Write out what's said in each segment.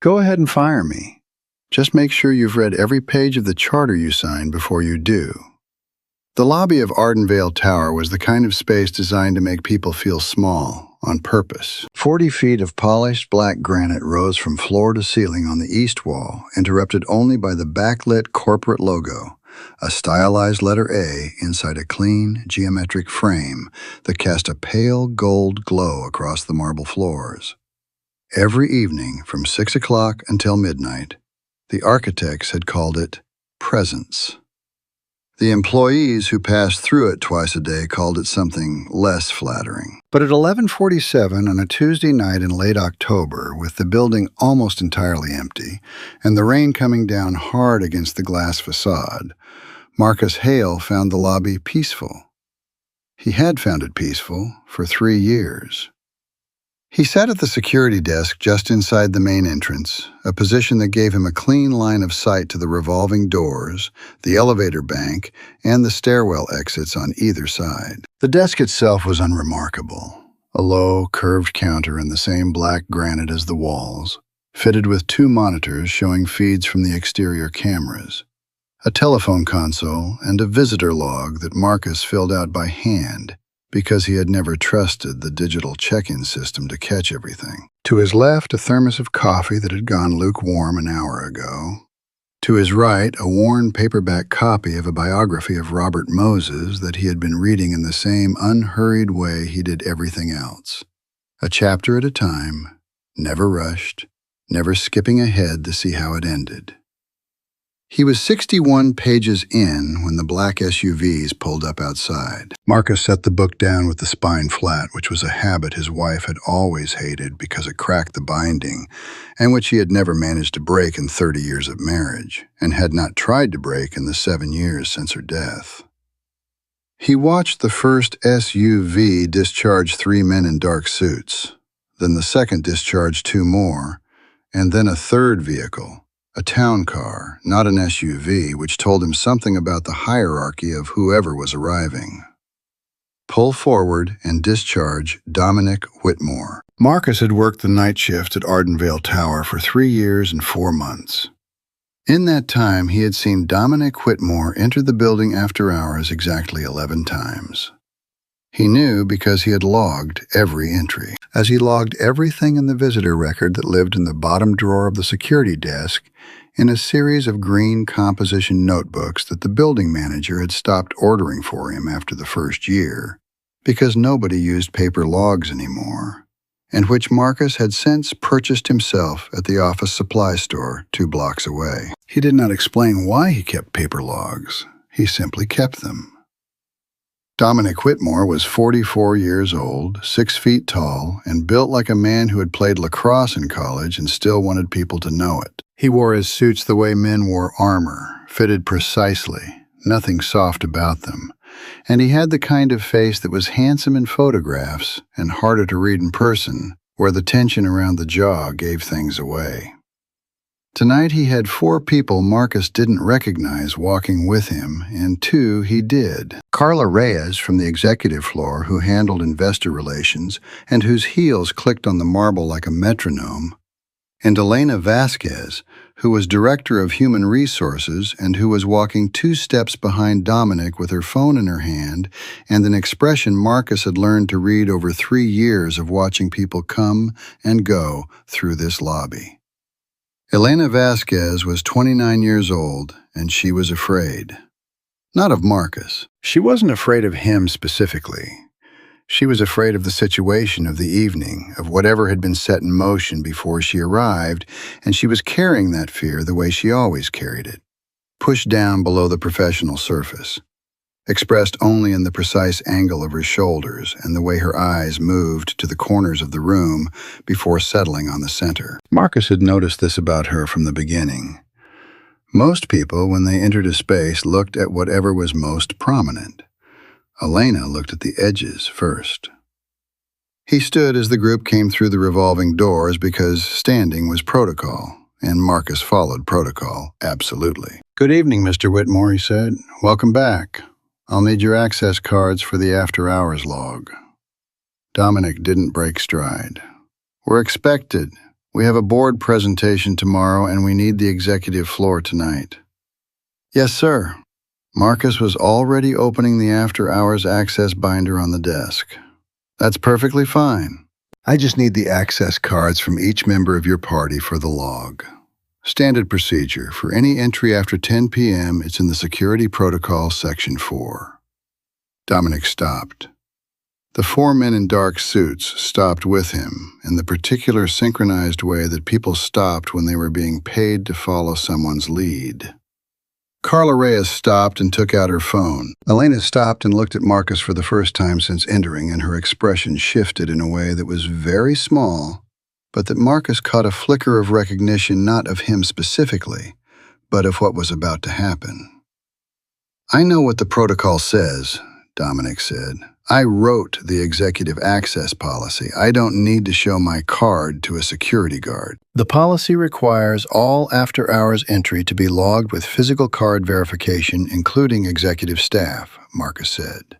Go ahead and fire me. Just make sure you've read every page of the charter you signed before you do. The lobby of Ardenvale Tower was the kind of space designed to make people feel small, on purpose. 40 feet of polished black granite rose from floor to ceiling on the east wall, interrupted only by the backlit corporate logo, a stylized letter A inside a clean, geometric frame that cast a pale gold glow across the marble floors. Every evening from 6 o'clock until midnight, the architects had called it Presence. The employees who passed through it twice a day called it something less flattering. But at 11:47 on a Tuesday night in late October, with the building almost entirely empty and the rain coming down hard against the glass facade, Marcus Hale found the lobby peaceful. He had found it peaceful for 3 years. He sat at the security desk just inside the main entrance, a position that gave him a clean line of sight to the revolving doors, the elevator bank, and the stairwell exits on either side. The desk itself was unremarkable, a low, curved counter in the same black granite as the walls, fitted with 2 monitors showing feeds from the exterior cameras, a telephone console, and a visitor log that Marcus filled out by hand, because he had never trusted the digital check-in system to catch everything. To his left, a thermos of coffee that had gone lukewarm an hour ago. To his right, a worn paperback copy of a biography of Robert Moses that he had been reading in the same unhurried way he did everything else. A chapter at a time, never rushed, never skipping ahead to see how it ended. He was 61 pages in when the black SUVs pulled up outside. Marcus set the book down with the spine flat, which was a habit his wife had always hated because it cracked the binding, and which he had never managed to break in 30 years of marriage, and had not tried to break in the 7 years since her death. He watched the first SUV discharge 3 men in dark suits, then the second discharge 2 more, and then a third vehicle. A town car, not an SUV, which told him something about the hierarchy of whoever was arriving. Pull forward and discharge Dominic Whitmore. Marcus had worked the night shift at Ardenvale Tower for 3 years and 4 months. In that time, he had seen Dominic Whitmore enter the building after hours exactly 11 times. He knew because he had logged every entry. As he logged everything in the visitor record that lived in the bottom drawer of the security desk in a series of green composition notebooks that the building manager had stopped ordering for him after the first year, because nobody used paper logs anymore, and which Marcus had since purchased himself at the office supply store 2 blocks away. He did not explain why he kept paper logs. He simply kept them. Dominic Whitmore was 44 years old, 6 feet tall, and built like a man who had played lacrosse in college and still wanted people to know it. He wore his suits the way men wore armor, fitted precisely, nothing soft about them, and he had the kind of face that was handsome in photographs and harder to read in person, where the tension around the jaw gave things away. Tonight he had 4 people Marcus didn't recognize walking with him, and 2 he did. Carla Reyes from the executive floor, who handled investor relations and whose heels clicked on the marble like a metronome, and Elena Vasquez, who was director of human resources and who was walking 2 steps behind Dominic with her phone in her hand and an expression Marcus had learned to read over 3 years of watching people come and go through this lobby. Elena Vasquez was 29 years old, and she was afraid. Not of Marcus. She wasn't afraid of him specifically. She was afraid of the situation of the evening, of whatever had been set in motion before she arrived, and she was carrying that fear the way she always carried it, pushed down below the professional surface, expressed only in the precise angle of her shoulders and the way her eyes moved to the corners of the room before settling on the center. Marcus had noticed this about her from the beginning. Most people, when they entered a space, looked at whatever was most prominent. Elena looked at the edges first. He stood as the group came through the revolving doors because standing was protocol, and Marcus followed protocol, absolutely. "Good evening, Mr. Whitmore," he said. "Welcome back. I'll need your access cards for the after-hours log." Dominic didn't break stride. "We're expected. We have a board presentation tomorrow and we need the executive floor tonight. Yes, sir. Marcus was already opening the after-hours access binder on the desk. That's perfectly fine. I just need the access cards from each member of your party for the log. Standard procedure. For any entry after 10 p.m., it's in the Security Protocol, Section 4. Dominic stopped. The 4 men in dark suits stopped with him in the particular synchronized way that people stopped when they were being paid to follow someone's lead. Carla Reyes stopped and took out her phone. Elena stopped and looked at Marcus for the first time since entering, and her expression shifted in a way that was very small, but that Marcus caught a flicker of recognition not of him specifically, but of what was about to happen. I know what the protocol says, Dominic said. I wrote the executive access policy. I don't need to show my card to a security guard. The policy requires all after-hours entry to be logged with physical card verification, including executive staff, Marcus said.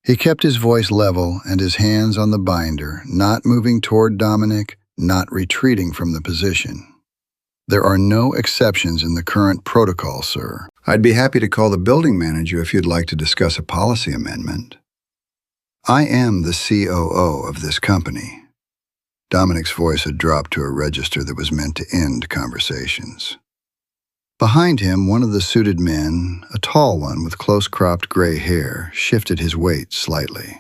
He kept his voice level and his hands on the binder, not moving toward Dominic, not retreating from the position. There are no exceptions in the current protocol, sir. I'd be happy to call the building manager if you'd like to discuss a policy amendment. I am the COO of this company. Dominic's voice had dropped to a register that was meant to end conversations. Behind him, one of the suited men, a tall one with close-cropped gray hair, shifted his weight slightly.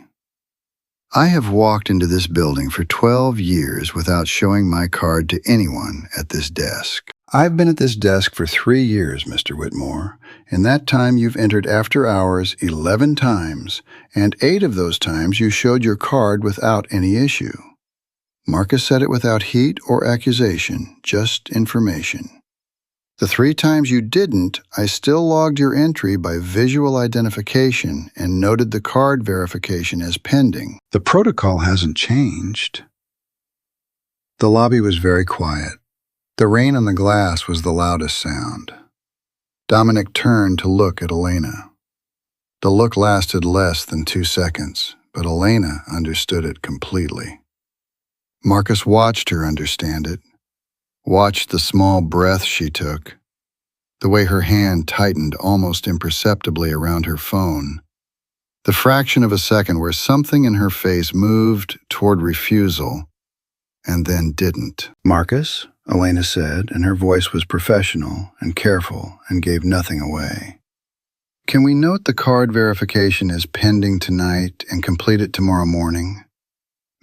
I have walked into this building for 12 years without showing my card to anyone at this desk. I've been at this desk for 3 years, Mr. Whitmore. In that time, you've entered after hours 11 times, and 8 of those times you showed your card without any issue. Marcus said it without heat or accusation, just information. The 3 times you didn't, I still logged your entry by visual identification and noted the card verification as pending. The protocol hasn't changed. The lobby was very quiet. The rain on the glass was the loudest sound. Dominic turned to look at Elena. The look lasted less than 2 seconds, but Elena understood it completely. Marcus watched her understand it, watched the small breath she took, the way her hand tightened almost imperceptibly around her phone, the fraction of a second where something in her face moved toward refusal and then didn't. Marcus? Elena said, and her voice was professional and careful and gave nothing away. Can we note the card verification as pending tonight and complete it tomorrow morning?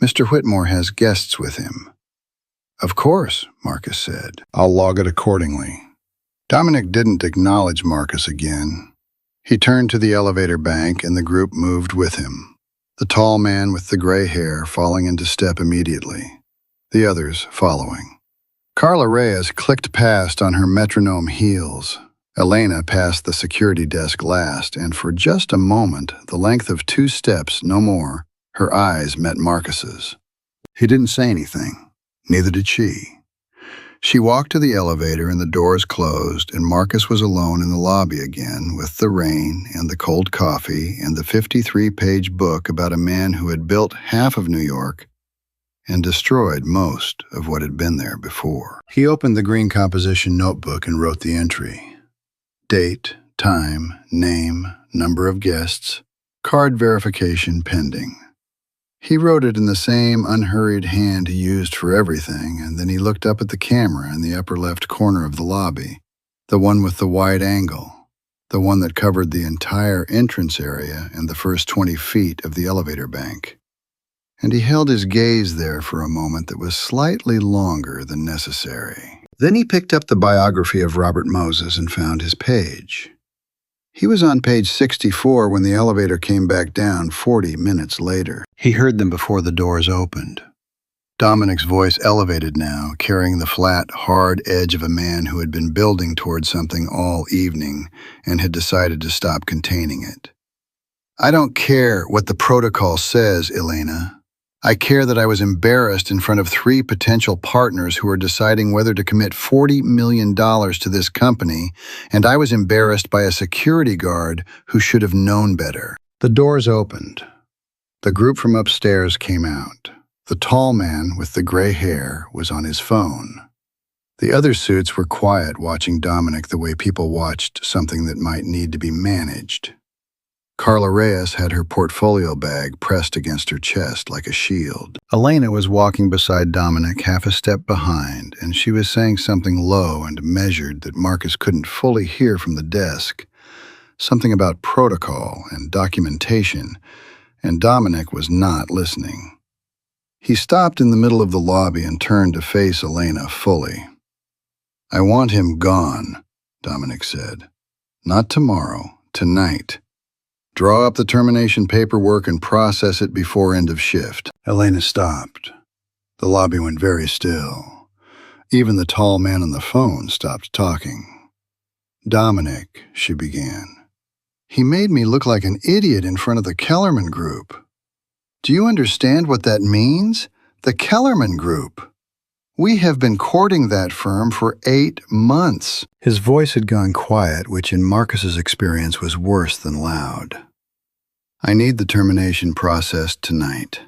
Mr. Whitmore has guests with him. Of course, Marcus said. I'll log it accordingly. Dominic didn't acknowledge Marcus again. He turned to the elevator bank and the group moved with him, the tall man with the gray hair falling into step immediately, the others following. Carla Reyes clicked past on her metronome heels. Elena passed the security desk last, and for just a moment, the length of 2 steps, no more, her eyes met Marcus's. He didn't say anything. Neither did she. She walked to the elevator and the doors closed, and Marcus was alone in the lobby again with the rain and the cold coffee and the 53-page book about a man who had built half of New York and destroyed most of what had been there before. He opened the green composition notebook and wrote the entry. Date, time, name, number of guests, card verification pending. He wrote it in the same unhurried hand he used for everything, and then he looked up at the camera in the upper left corner of the lobby, the one with the wide angle, the one that covered the entire entrance area and the first 20 feet of the elevator bank. And he held his gaze there for a moment that was slightly longer than necessary. Then he picked up the biography of Robert Moses and found his page. He was on page 64 when the elevator came back down 40 minutes later. He heard them before the doors opened. Dominic's voice elevated now, carrying the flat, hard edge of a man who had been building toward something all evening and had decided to stop containing it. I don't care what the protocol says, Elena. I care that I was embarrassed in front of 3 potential partners who were deciding whether to commit $40 million to this company, and I was embarrassed by a security guard who should have known better. The doors opened. The group from upstairs came out. The tall man with the gray hair was on his phone. The other suits were quiet, watching Dominic the way people watched something that might need to be managed. Carla Reyes had her portfolio bag pressed against her chest like a shield. Elena was walking beside Dominic, half a step behind, and she was saying something low and measured that Marcus couldn't fully hear from the desk. Something about protocol and documentation, and Dominic was not listening. He stopped in the middle of the lobby and turned to face Elena fully. "I want him gone," Dominic said. "Not tomorrow, tonight. Draw up the termination paperwork and process it before end of shift." Elena stopped. The lobby went very still. Even the tall man on the phone stopped talking. "Dominic," she began. "He made me look like an idiot in front of the Kellerman Group. Do you understand what that means? The Kellerman Group. We have been courting that firm for 8 months. His voice had gone quiet, which in Marcus's experience was worse than loud. "I need the termination processed tonight.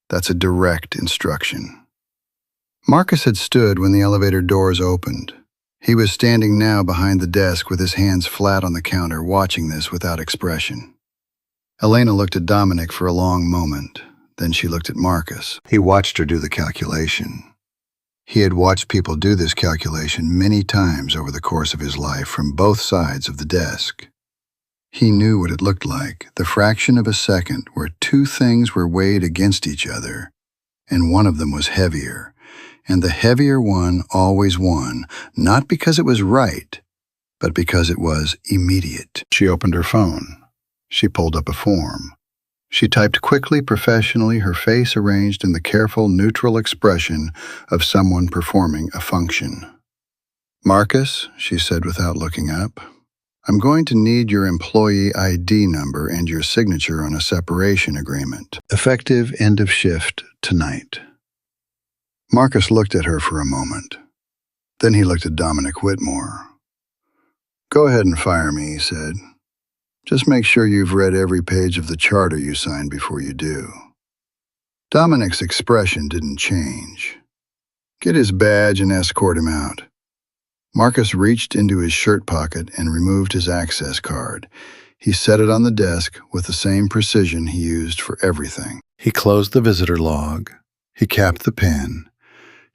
That's a direct instruction." Marcus had stood when the elevator doors opened. He was standing now behind the desk with his hands flat on the counter, watching this without expression. Elena looked at Dominic for a long moment. Then she looked at Marcus. He watched her do the calculation. He had watched people do this calculation many times over the course of his life from both sides of the desk. He knew what it looked like, the fraction of a second where two things were weighed against each other, and one of them was heavier, and the heavier one always won, not because it was right, but because it was immediate. She opened her phone. She pulled up a form. She typed quickly, professionally, her face arranged in the careful, neutral expression of someone performing a function. "Marcus," she said without looking up, "I'm going to need your employee ID number and your signature on a separation agreement. Effective end of shift tonight." Marcus looked at her for a moment. Then he looked at Dominic Whitmore. "Go ahead and fire me," he said. "Just make sure you've read every page of the charter you signed before you do." Dominic's expression didn't change. "Get his badge and escort him out." Marcus reached into his shirt pocket and removed his access card. He set it on the desk with the same precision he used for everything. He closed the visitor log. He capped the pen.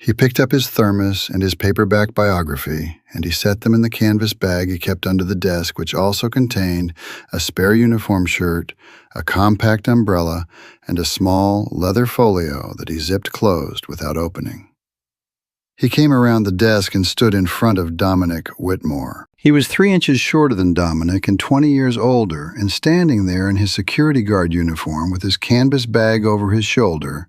He picked up his thermos and his paperback biography, and he set them in the canvas bag he kept under the desk, which also contained a spare uniform shirt, a compact umbrella, and a small leather folio that he zipped closed without opening. He came around the desk and stood in front of Dominic Whitmore. He was 3 inches shorter than Dominic and 20 years older, and standing there in his security guard uniform with his canvas bag over his shoulder,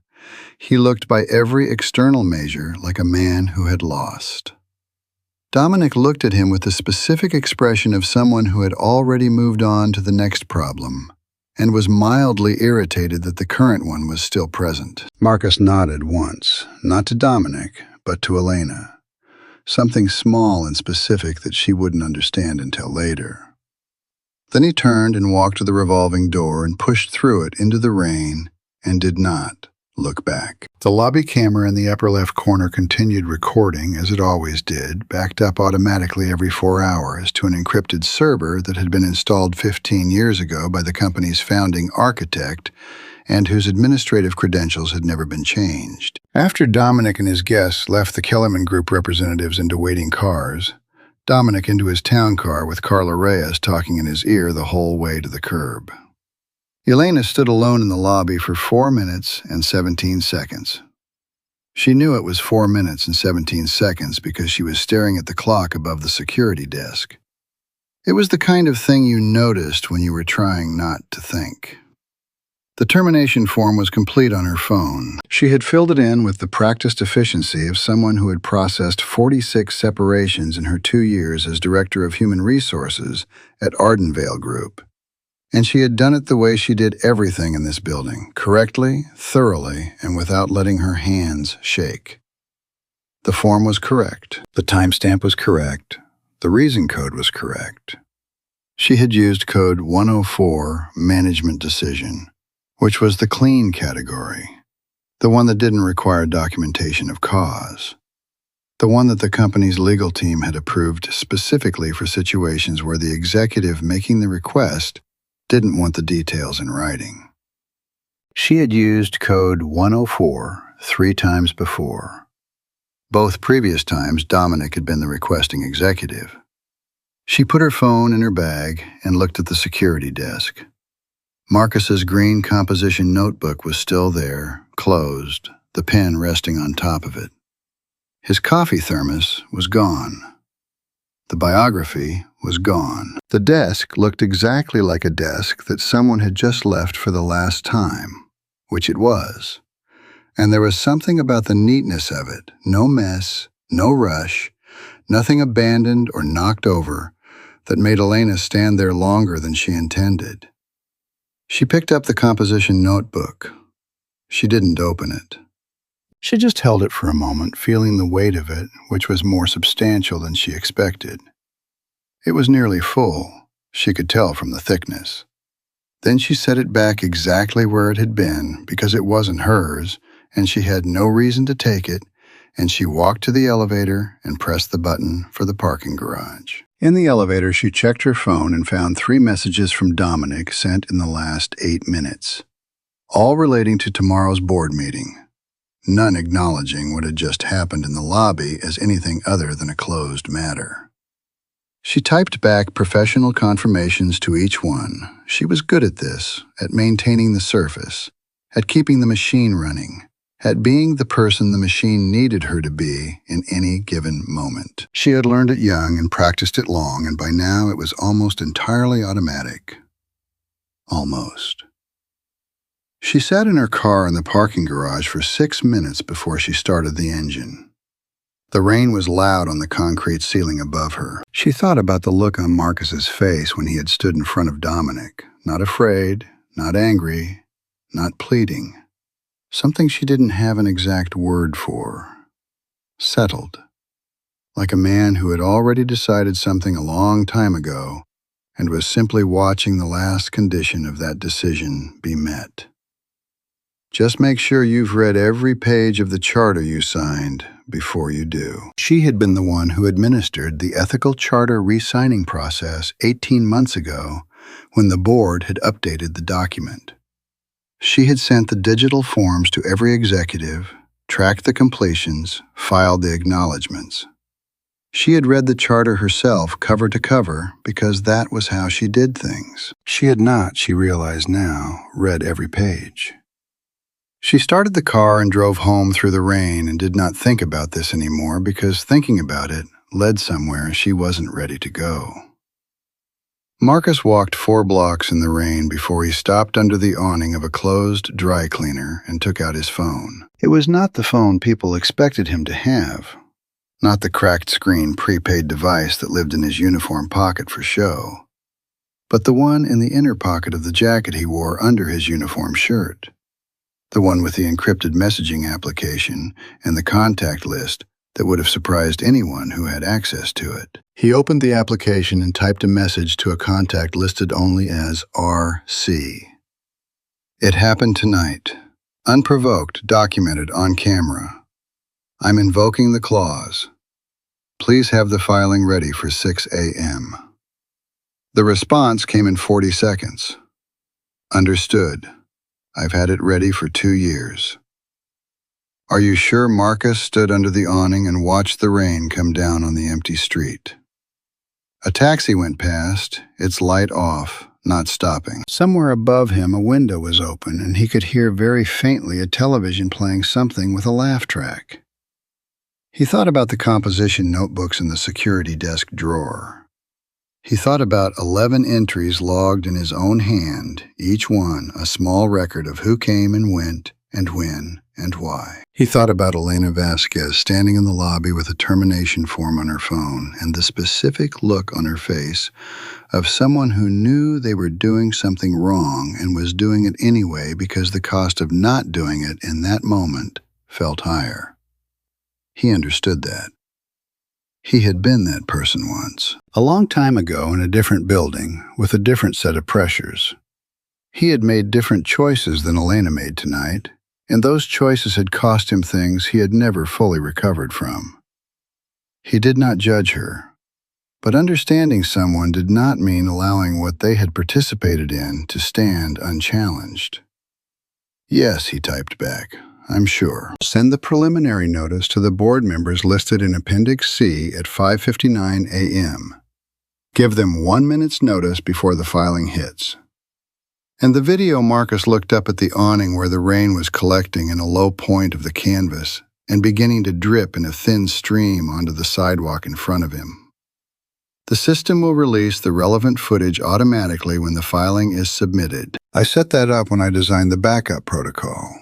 he looked by every external measure like a man who had lost. Dominic looked at him with the specific expression of someone who had already moved on to the next problem and was mildly irritated that the current one was still present. Marcus nodded once, not to Dominic, but to Elena. Something small and specific that she wouldn't understand until later. Then he turned and walked to the revolving door and pushed through it into the rain and did not look back. The lobby camera in the upper left corner continued recording, as it always did, backed up automatically every 4 hours to an encrypted server that had been installed 15 years ago by the company's founding architect and whose administrative credentials had never been changed. After Dominic and his guests left the Kellerman Group representatives into waiting cars, Dominic into his town car with Carla Reyes talking in his ear the whole way to the curb. Elena stood alone in the lobby for 4 minutes and 17 seconds. She knew it was 4 minutes and 17 seconds because she was staring at the clock above the security desk. It was the kind of thing you noticed when you were trying not to think. The termination form was complete on her phone. She had filled it in with the practiced efficiency of someone who had processed 46 separations in her 2 years as Director of Human Resources at Ardenvale Group. And she had done it the way she did everything in this building, correctly, thoroughly, and without letting her hands shake. The form was correct. The timestamp was correct. The reason code was correct. She had used code 104, Management Decision, which was the clean category. The one that didn't require documentation of cause. The one that the company's legal team had approved specifically for situations where the executive making the request didn't want the details in writing. She had used code 104 3 times before. Both previous times, Dominic had been the requesting executive. She put her phone in her bag and looked at the security desk. Marcus's green composition notebook was still there, closed, the pen resting on top of it. His coffee thermos was gone. The biography was gone. The desk looked exactly like a desk that someone had just left for the last time, which it was. And there was something about the neatness of it, no mess, no rush, nothing abandoned or knocked over, that made Elena stand there longer than she intended. She picked up the composition notebook. She didn't open it. She just held it for a moment, feeling the weight of it, which was more substantial than she expected. It was nearly full, she could tell from the thickness. Then she set it back exactly where it had been, because it wasn't hers, and she had no reason to take it, and she walked to the elevator and pressed the button for the parking garage. In the elevator, she checked her phone and found 3 messages from Dominic sent in the last 8 minutes, all relating to tomorrow's board meeting, none acknowledging what had just happened in the lobby as anything other than a closed matter. She typed back professional confirmations to each one. She was good at this, at maintaining the surface, at keeping the machine running, at being the person the machine needed her to be in any given moment. She had learned it young and practiced it long, and by now it was almost entirely automatic. Almost. She sat in her car in the parking garage for 6 minutes before she started the engine. The rain was loud on the concrete ceiling above her. She thought about the look on Marcus's face when he had stood in front of Dominic, not afraid, not angry, not pleading. Something she didn't have an exact word for. Settled. Like a man who had already decided something a long time ago and was simply watching the last condition of that decision be met. Just make sure you've read every page of the charter you signed before you do. She had been the one who administered the ethical charter re-signing process 18 months ago when the board had updated the document. She had sent the digital forms to every executive, tracked the completions, filed the acknowledgments. She had read the charter herself cover to cover because that was how she did things. She had not, she realized now, read every page. She started the car and drove home through the rain and did not think about this anymore because thinking about it led somewhere she wasn't ready to go. Marcus walked 4 blocks in the rain before he stopped under the awning of a closed dry cleaner and took out his phone. It was not the phone people expected him to have, not the cracked screen prepaid device that lived in his uniform pocket for show, but the one in the inner pocket of the jacket he wore under his uniform shirt, the one with the encrypted messaging application and the contact list that would have surprised anyone who had access to it. He opened the application and typed a message to a contact listed only as RC. It happened tonight. Unprovoked, documented on camera. I'm invoking the clause. Please have the filing ready for 6 a.m. The response came in 40 seconds. Understood. I've had it ready for 2 years. Are you sure Marcus stood under the awning and watched the rain come down on the empty street? A taxi went past, its light off, not stopping. Somewhere above him a window was open, and he could hear very faintly a television playing something with a laugh track. He thought about the composition notebooks in the security desk drawer. He thought about 11 entries logged in his own hand, each one a small record of who came and went, and when, and why. He thought about Elena Vasquez standing in the lobby with a termination form on her phone and the specific look on her face of someone who knew they were doing something wrong and was doing it anyway because the cost of not doing it in that moment felt higher. He understood that. He had been that person once, a long time ago in a different building with a different set of pressures. He had made different choices than Elena made tonight, and those choices had cost him things he had never fully recovered from. He did not judge her, but understanding someone did not mean allowing what they had participated in to stand unchallenged. "Yes," he typed back, "I'm sure. Send the preliminary notice to the board members listed in Appendix C at 5:59 a.m. Give them 1 minute's notice before the filing hits." In the video, Marcus looked up at the awning where the rain was collecting in a low point of the canvas and beginning to drip in a thin stream onto the sidewalk in front of him. The system will release the relevant footage automatically when the filing is submitted. I set that up when I designed the backup protocol.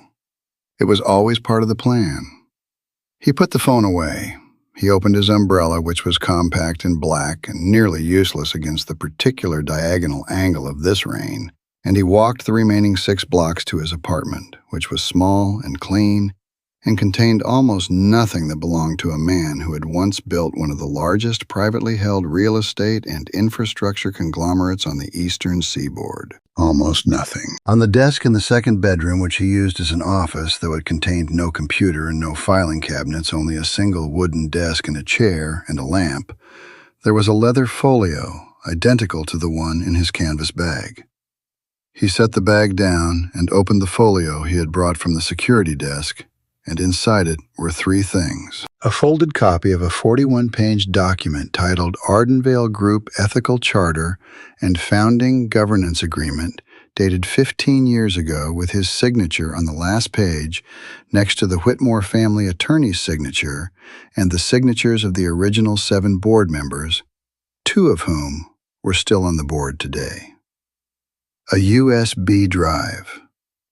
It was always part of the plan. He put the phone away. He opened his umbrella, which was compact and black and nearly useless against the particular diagonal angle of this rain, and he walked the remaining 6 blocks to his apartment, which was small and clean and contained almost nothing that belonged to a man who had once built one of the largest privately held real estate and infrastructure conglomerates on the eastern seaboard. Almost nothing. On the desk in the second bedroom, which he used as an office, though it contained no computer and no filing cabinets, only a single wooden desk and a chair and a lamp, there was a leather folio identical to the one in his canvas bag. He set the bag down and opened the folio he had brought from the security desk, and inside it were 3 things. A folded copy of a 41-page document titled Ardenvale Group Ethical Charter and Founding Governance Agreement, dated 15 years ago, with his signature on the last page next to the Whitmore family attorney's signature and the signatures of the original 7 board members, 2 of whom were still on the board today. A USB drive,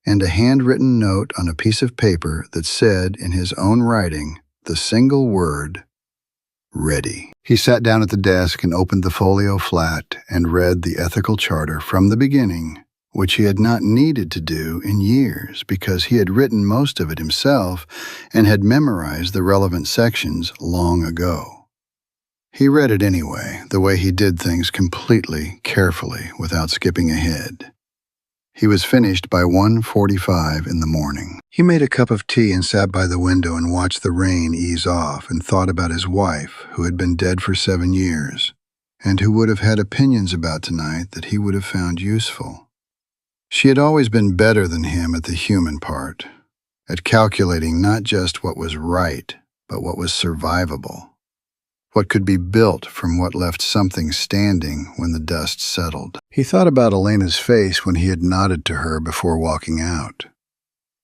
and a handwritten note on a piece of paper that said, in his own writing, the single word, "Ready." He sat down at the desk and opened the folio flat and read the ethical charter from the beginning, which he had not needed to do in years because he had written most of it himself and had memorized the relevant sections long ago. He read it anyway, the way he did things completely, carefully, without skipping ahead. He was finished by 1:45 in the morning. He made a cup of tea and sat by the window and watched the rain ease off and thought about his wife, who had been dead for 7 years, and who would have had opinions about tonight that he would have found useful. She had always been better than him at the human part, at calculating not just what was right, but what was survivable, what could be built from what left something standing when the dust settled. He thought about Elena's face when he had nodded to her before walking out.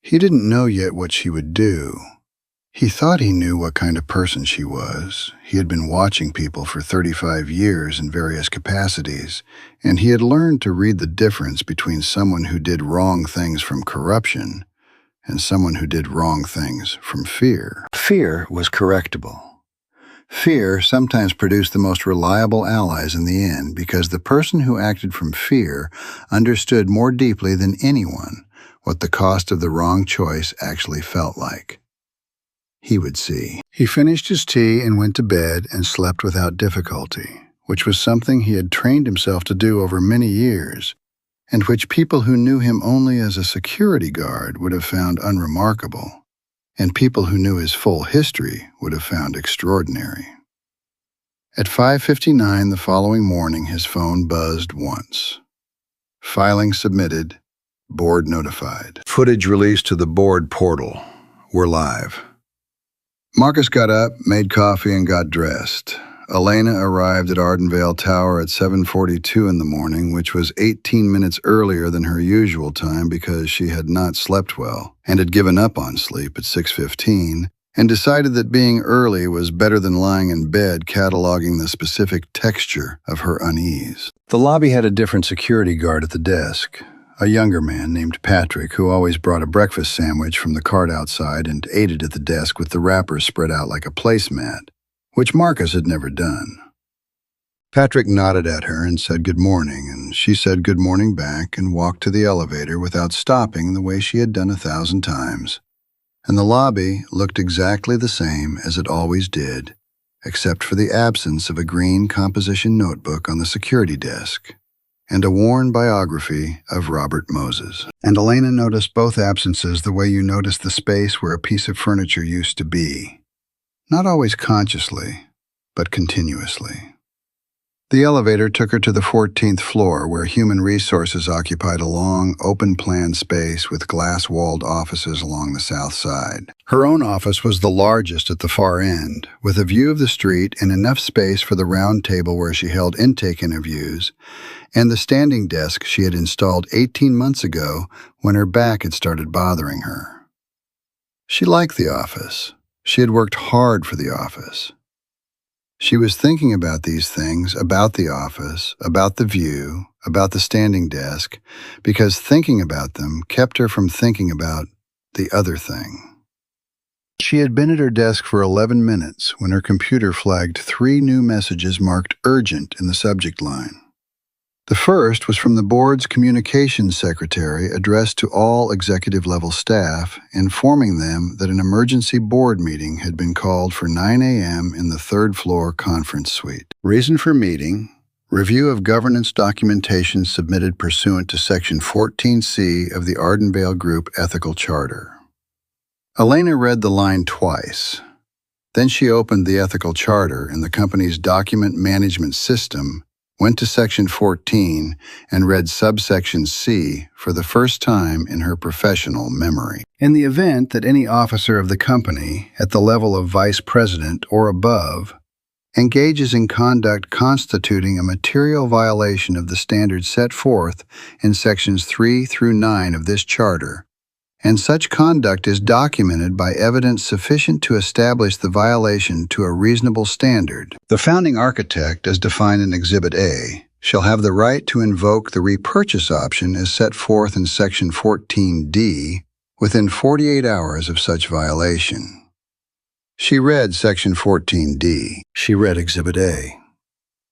He didn't know yet what she would do. He thought he knew what kind of person she was. He had been watching people for 35 years in various capacities, and he had learned to read the difference between someone who did wrong things from corruption and someone who did wrong things from fear. Fear was correctable. Fear sometimes produced the most reliable allies in the end because the person who acted from fear understood more deeply than anyone what the cost of the wrong choice actually felt like. He would see. He finished his tea and went to bed and slept without difficulty, which was something he had trained himself to do over many years, and which people who knew him only as a security guard would have found unremarkable, and people who knew his full history would have found extraordinary. At 5:59 the following morning, his phone buzzed once. Filing submitted. Board notified. Footage released to the board portal. We're live. Marcus got up, made coffee, and got dressed. Elena arrived at Ardenvale Tower at 7:42 in the morning, which was 18 minutes earlier than her usual time because she had not slept well and had given up on sleep at 6:15 and decided that being early was better than lying in bed cataloging the specific texture of her unease. The lobby had a different security guard at the desk, a younger man named Patrick who always brought a breakfast sandwich from the cart outside and ate it at the desk with the wrapper spread out like a placemat, which Marcus had never done. Patrick nodded at her and said good morning, and she said good morning back and walked to the elevator without stopping the way she had done 1,000 times. And the lobby looked exactly the same as it always did, except for the absence of a green composition notebook on the security desk, and a worn biography of Robert Moses. And Elena noticed both absences the way you notice the space where a piece of furniture used to be. Not always consciously, but continuously. The elevator took her to the 14th floor, where human resources occupied a long, open-plan space with glass-walled offices along the south side. Her own office was the largest at the far end, with a view of the street and enough space for the round table where she held intake interviews, and the standing desk she had installed 18 months ago when her back had started bothering her. She liked the office. She had worked hard for the office. She was thinking about these things, about the office, about the view, about the standing desk, because thinking about them kept her from thinking about the other thing. She had been at her desk for 11 minutes when her computer flagged 3 new messages marked urgent in the subject line. The first was from the board's communications secretary addressed to all executive-level staff, informing them that an emergency board meeting had been called for 9 a.m. in the 3rd floor conference suite. Reason for meeting: review of governance documentation submitted pursuant to Section 14C of the Ardenvale Group Ethical Charter. Elena read the line twice. Then she opened the ethical charter in the company's document management system, went to Section 14, and read subsection C for the first time in her professional memory. In the event that any officer of the company, at the level of vice president or above, engages in conduct constituting a material violation of the standards set forth in Sections 3 through 9 of this charter, and such conduct is documented by evidence sufficient to establish the violation to a reasonable standard, the founding architect, as defined in Exhibit A, shall have the right to invoke the repurchase option as set forth in Section 14D within 48 hours of such violation. She read Section 14D. She read Exhibit A.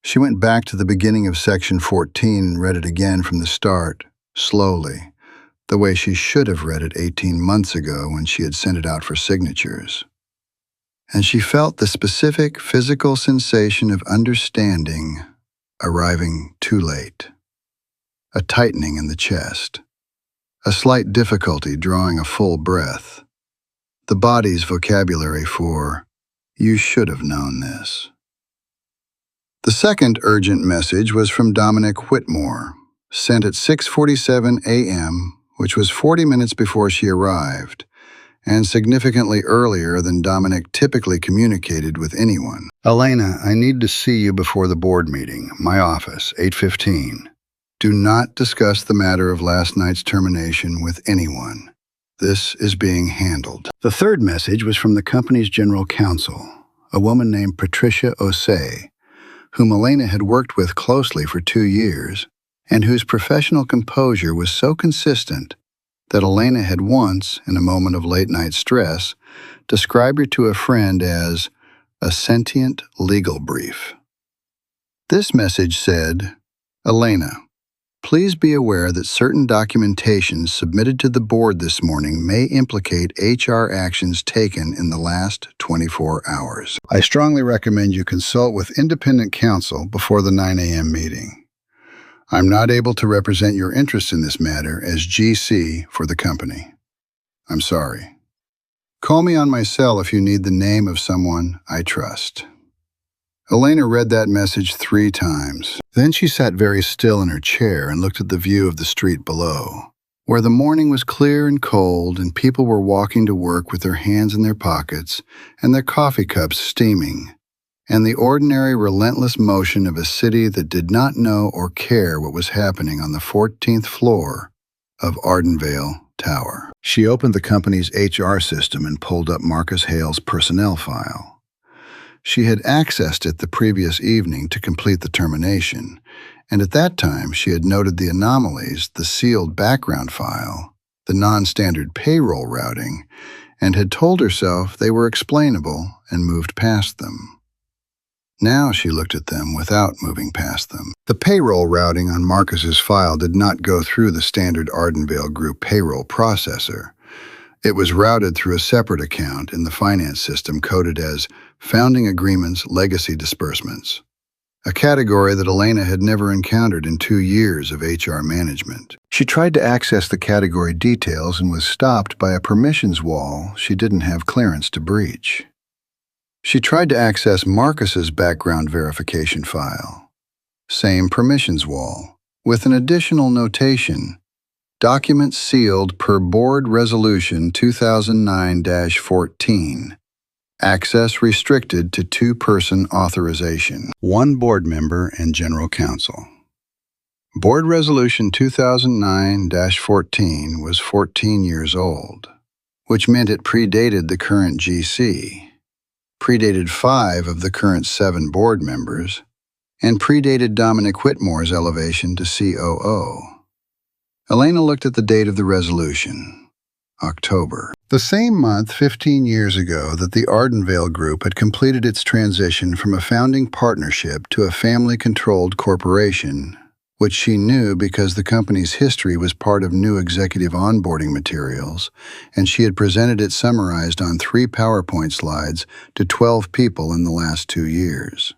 She went back to the beginning of Section 14 and read it again from the start, slowly, the way she should have read it 18 months ago when she had sent it out for signatures. And she felt the specific physical sensation of understanding arriving too late. A tightening in the chest. A slight difficulty drawing a full breath. The body's vocabulary for, "You should have known this." The second urgent message was from Dominic Whitmore, sent at 6:47 a.m., which was 40 minutes before she arrived, and significantly earlier than Dominic typically communicated with anyone. "Elena, I need to see you before the board meeting, my office, 8:15. Do not discuss the matter of last night's termination with anyone. This is being handled." The third message was from the company's general counsel, a woman named Patricia Osei, whom Elena had worked with closely for 2 years, and whose professional composure was so consistent that Elena had once, in a moment of late-night stress, described her to a friend as a sentient legal brief. This message said, "Elena, please be aware that certain documentation submitted to the board this morning may implicate HR actions taken in the last 24 hours. I strongly recommend you consult with independent counsel before the 9 a.m. meeting. I'm not able to represent your interests in this matter as GC for the company. I'm sorry. Call me on my cell if you need the name of someone I trust." Elena read that message 3 times. Then she sat very still in her chair and looked at the view of the street below, where the morning was clear and cold and people were walking to work with their hands in their pockets and their coffee cups steaming, and the ordinary relentless motion of a city that did not know or care what was happening on the 14th floor of Ardenvale Tower. She opened the company's HR system and pulled up Marcus Hale's personnel file. She had accessed it the previous evening to complete the termination, and at that time she had noted the anomalies, the sealed background file, the non-standard payroll routing, and had told herself they were explainable and moved past them. Now she looked at them without moving past them. The payroll routing on Marcus's file did not go through the standard Ardenvale Group payroll processor. It was routed through a separate account in the finance system coded as Founding Agreements Legacy Disbursements, a category that Elena had never encountered in 2 years of HR management. She tried to access the category details and was stopped by a permissions wall she didn't have clearance to breach. She tried to access Marcus's background verification file. Same permissions wall, with an additional notation: documents sealed per Board Resolution 2009-14. Access restricted to 2-person authorization, 1 board member and general counsel. Board Resolution 2009-14 was 14 years old, which meant it predated the current GC, predated 5 of the current 7 board members, and predated Dominic Whitmore's elevation to COO. Elena looked at the date of the resolution. October. The same month 15 years ago that the Ardenvale Group had completed its transition from a founding partnership to a family-controlled corporation, which she knew because the company's history was part of new executive onboarding materials, and she had presented it summarized on 3 PowerPoint slides to 12 people in the last 2 years.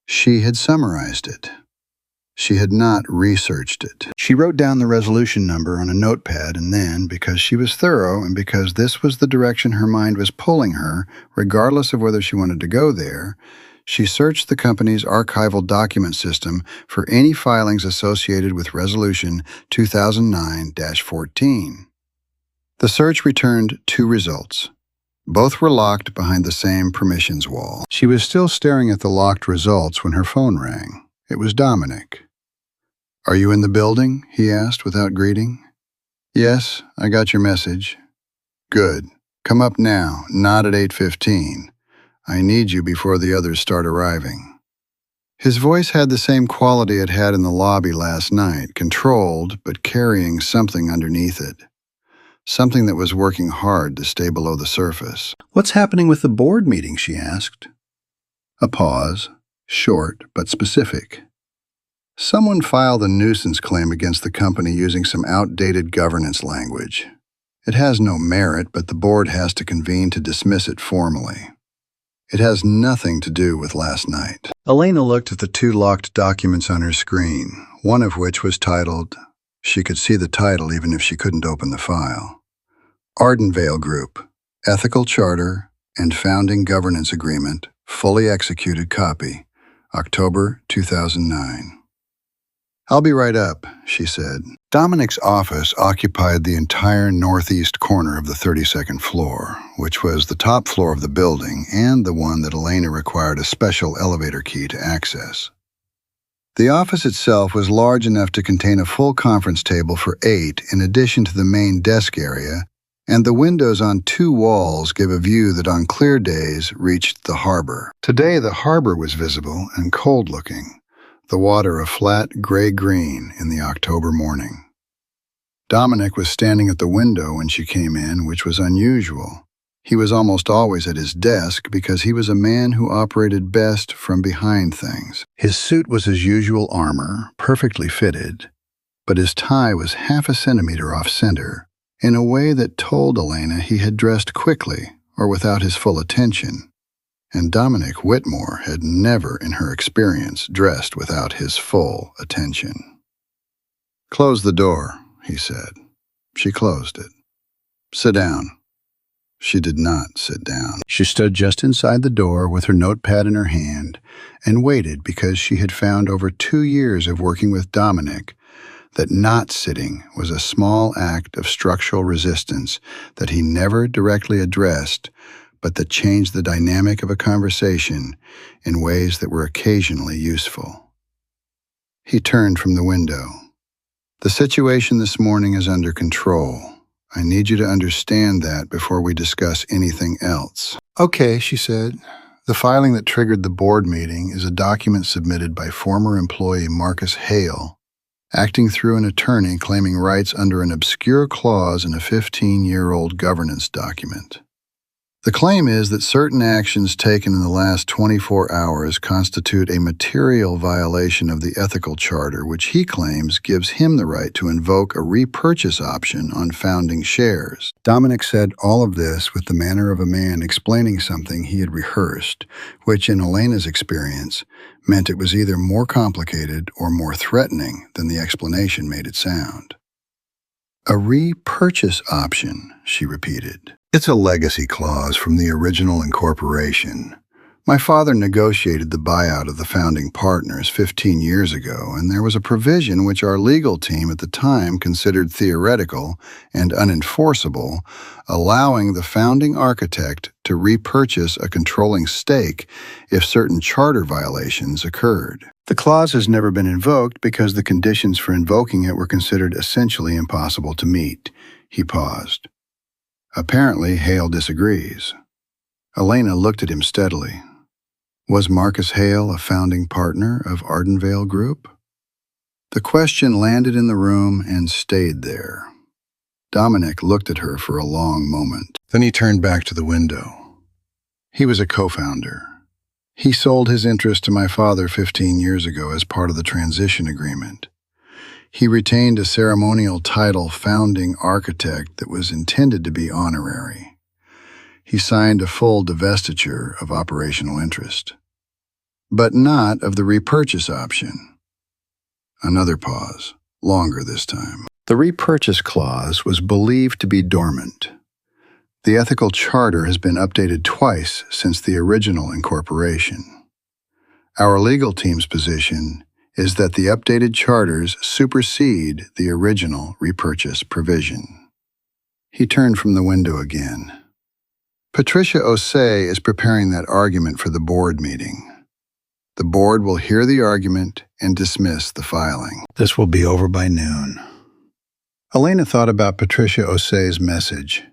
She had summarized it. She had not researched it. She wrote down the resolution number on a notepad, and then, because she was thorough and because this was the direction her mind was pulling her, regardless of whether she wanted to go there, she searched the company's archival document system for any filings associated with Resolution 2009-14. The search returned 2 results. Both were locked behind the same permissions wall. She was still staring at the locked results when her phone rang. It was Dominic. "Are you in the building?" he asked without greeting. "Yes, I got your message." "Good. Come up now, not at 8:15. I need you before the others start arriving." His voice had the same quality it had in the lobby last night, controlled but carrying something underneath it. Something that was working hard to stay below the surface. "What's happening with the board meeting?" she asked. A pause, short but specific. "Someone filed a nuisance claim against the company using some outdated governance language. It has no merit, but the board has to convene to dismiss it formally. It has nothing to do with last night." Elena looked at the 2 locked documents on her screen, one of which was titled, she could see the title even if she couldn't open the file, Ardenvale Group, Ethical Charter and Founding Governance Agreement, Fully Executed Copy, October 2009. "I'll be right up," she said. Dominic's office occupied the entire northeast corner of the 32nd floor, which was the top floor of the building and the one that Elena required a special elevator key to access. The office itself was large enough to contain a full conference table for 8 in addition to the main desk area, and the windows on 2 walls gave a view that on clear days reached the harbor. Today the harbor was visible and cold-looking, the water a flat gray-green in the October morning. Dominic was standing at the window when she came in, which was unusual. He was almost always at his desk because he was a man who operated best from behind things. His suit was his usual armor, perfectly fitted, but his tie was half a centimeter off-center, in a way that told Elena he had dressed quickly or without his full attention. And Dominic Whitmore had never, in her experience, dressed without his full attention. "Close the door," he said. She closed it. "Sit down." She did not sit down. She stood just inside the door with her notepad in her hand and waited because she had found over 2 years of working with Dominic that not sitting was a small act of structural resistance that he never directly addressed, but that changed the dynamic of a conversation in ways that were occasionally useful. He turned from the window. "The situation this morning is under control. I need you to understand that before we discuss anything else." "Okay," she said. "The filing that triggered the board meeting is a document submitted by former employee Marcus Hale, acting through an attorney claiming rights under an obscure clause in a 15-year-old governance document. The claim is that certain actions taken in the last 24 hours constitute a material violation of the ethical charter, which he claims gives him the right to invoke a repurchase option on founding shares. Dominic said all of this with the manner of a man explaining something he had rehearsed, which in Elena's experience meant it was either more complicated or more threatening than the explanation made it sound. A repurchase option, she repeated. It's a legacy clause from the original incorporation. My father negotiated the buyout of the founding partners 15 years ago, and there was a provision which our legal team at the time considered theoretical and unenforceable, allowing the founding architect to repurchase a controlling stake if certain charter violations occurred. The clause has never been invoked because the conditions for invoking it were considered essentially impossible to meet. He paused. Apparently, Hale disagrees. Elena looked at him steadily. Was Marcus Hale a founding partner of Ardenvale Group? The question landed in the room and stayed there. Dominic looked at her for a long moment. Then he turned back to the window. He was a co-founder. He sold his interest to my father 15 years ago as part of the transition agreement. He retained a ceremonial title, founding architect, that was intended to be honorary. He signed a full divestiture of operational interest, but not of the repurchase option. Another pause, longer this time. The repurchase clause was believed to be dormant. The ethical charter has been updated twice since the original incorporation. Our legal team's position is that the updated charters supersede the original repurchase provision. He turned from the window again. Patricia Osei is preparing that argument for the board meeting. The board will hear the argument and dismiss the filing. This will be over by noon. Elena thought about Patricia Osei's message.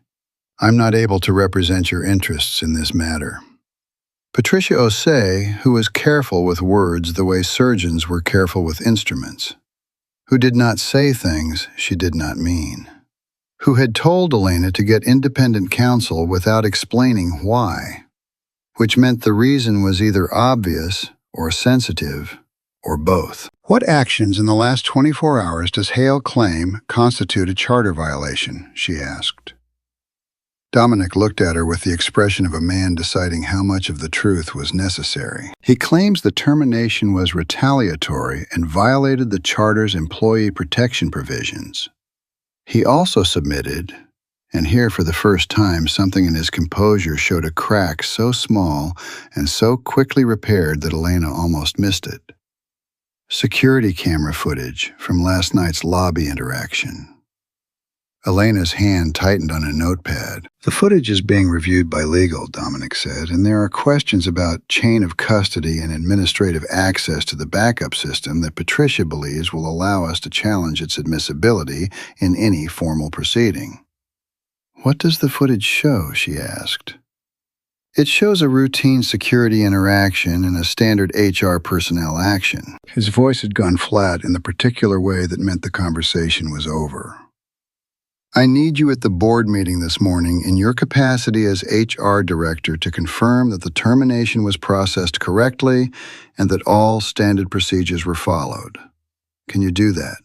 I'm not able to represent your interests in this matter. Patricia Osei, who was careful with words the way surgeons were careful with instruments, who did not say things she did not mean, who had told Elena to get independent counsel without explaining why, which meant the reason was either obvious or sensitive or both. What actions in the last 24 hours does Hale claim constitute a charter violation? She asked. Dominic looked at her with the expression of a man deciding how much of the truth was necessary. He claims the termination was retaliatory and violated the charter's employee protection provisions. He also submitted, and here for the first time something in his composure showed a crack so small and so quickly repaired that Elena almost missed it. Security camera footage from last night's lobby interaction. Elena's hand tightened on a notepad. The footage is being reviewed by legal, Dominic said, and there are questions about chain of custody and administrative access to the backup system that Patricia believes will allow us to challenge its admissibility in any formal proceeding. What does the footage show? She asked. It shows a routine security interaction and a standard HR personnel action. His voice had gone flat in the particular way that meant the conversation was over. I need you at the board meeting this morning in your capacity as HR director to confirm that the termination was processed correctly and that all standard procedures were followed. Can you do that?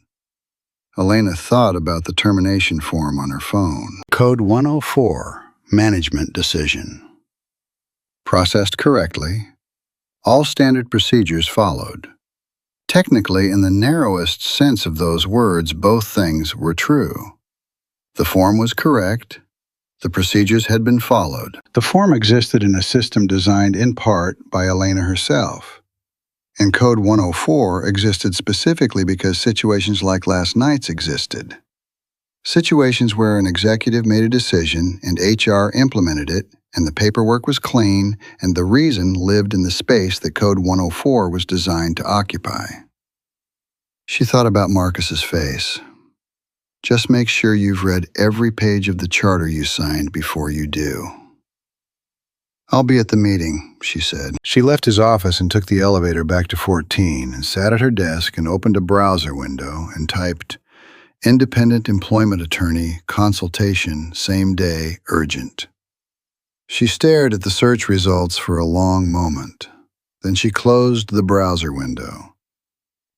Elena thought about the termination form on her phone. Code 104, Management Decision. Processed correctly. All standard procedures followed. Technically, in the narrowest sense of those words, both things were true. The form was correct. The procedures had been followed. The form existed in a system designed in part by Elena herself. And Code 104 existed specifically because situations like last night's existed. Situations where an executive made a decision and HR implemented it, and the paperwork was clean, and the reason lived in the space that Code 104 was designed to occupy. She thought about Marcus's face. Just make sure you've read every page of the charter you signed before you do. I'll be at the meeting, she said. She left his office and took the elevator back to 14 and sat at her desk and opened a browser window and typed, Independent Employment Attorney, Consultation, Same Day, Urgent. She stared at the search results for a long moment. Then she closed the browser window.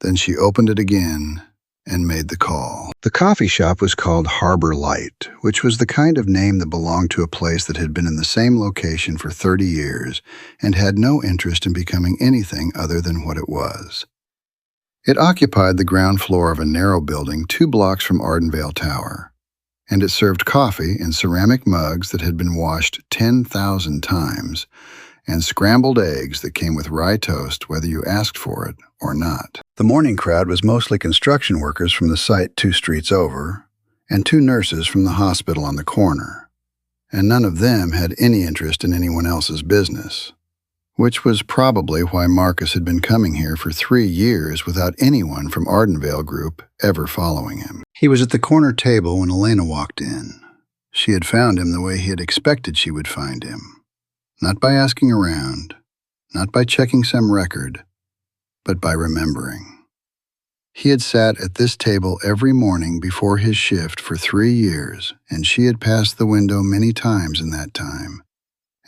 Then she opened it again and made the call. The coffee shop was called Harbor Light, which was the kind of name that belonged to a place that had been in the same location for 30 years and had no interest in becoming anything other than what it was. It occupied the ground floor of a narrow building 2 blocks from Ardenvale Tower, and it served coffee in ceramic mugs that had been washed 10,000 times, and scrambled eggs that came with rye toast whether you asked for it or not. The morning crowd was mostly construction workers from the site 2 streets over, and 2 nurses from the hospital on the corner, and none of them had any interest in anyone else's business, which was probably why Marcus had been coming here for 3 years without anyone from Ardenvale Group ever following him. He was at the corner table when Elena walked in. She had found him the way he had expected she would find him. Not by asking around, not by checking some record, but by remembering. He had sat at this table every morning before his shift for 3 years, and she had passed the window many times in that time.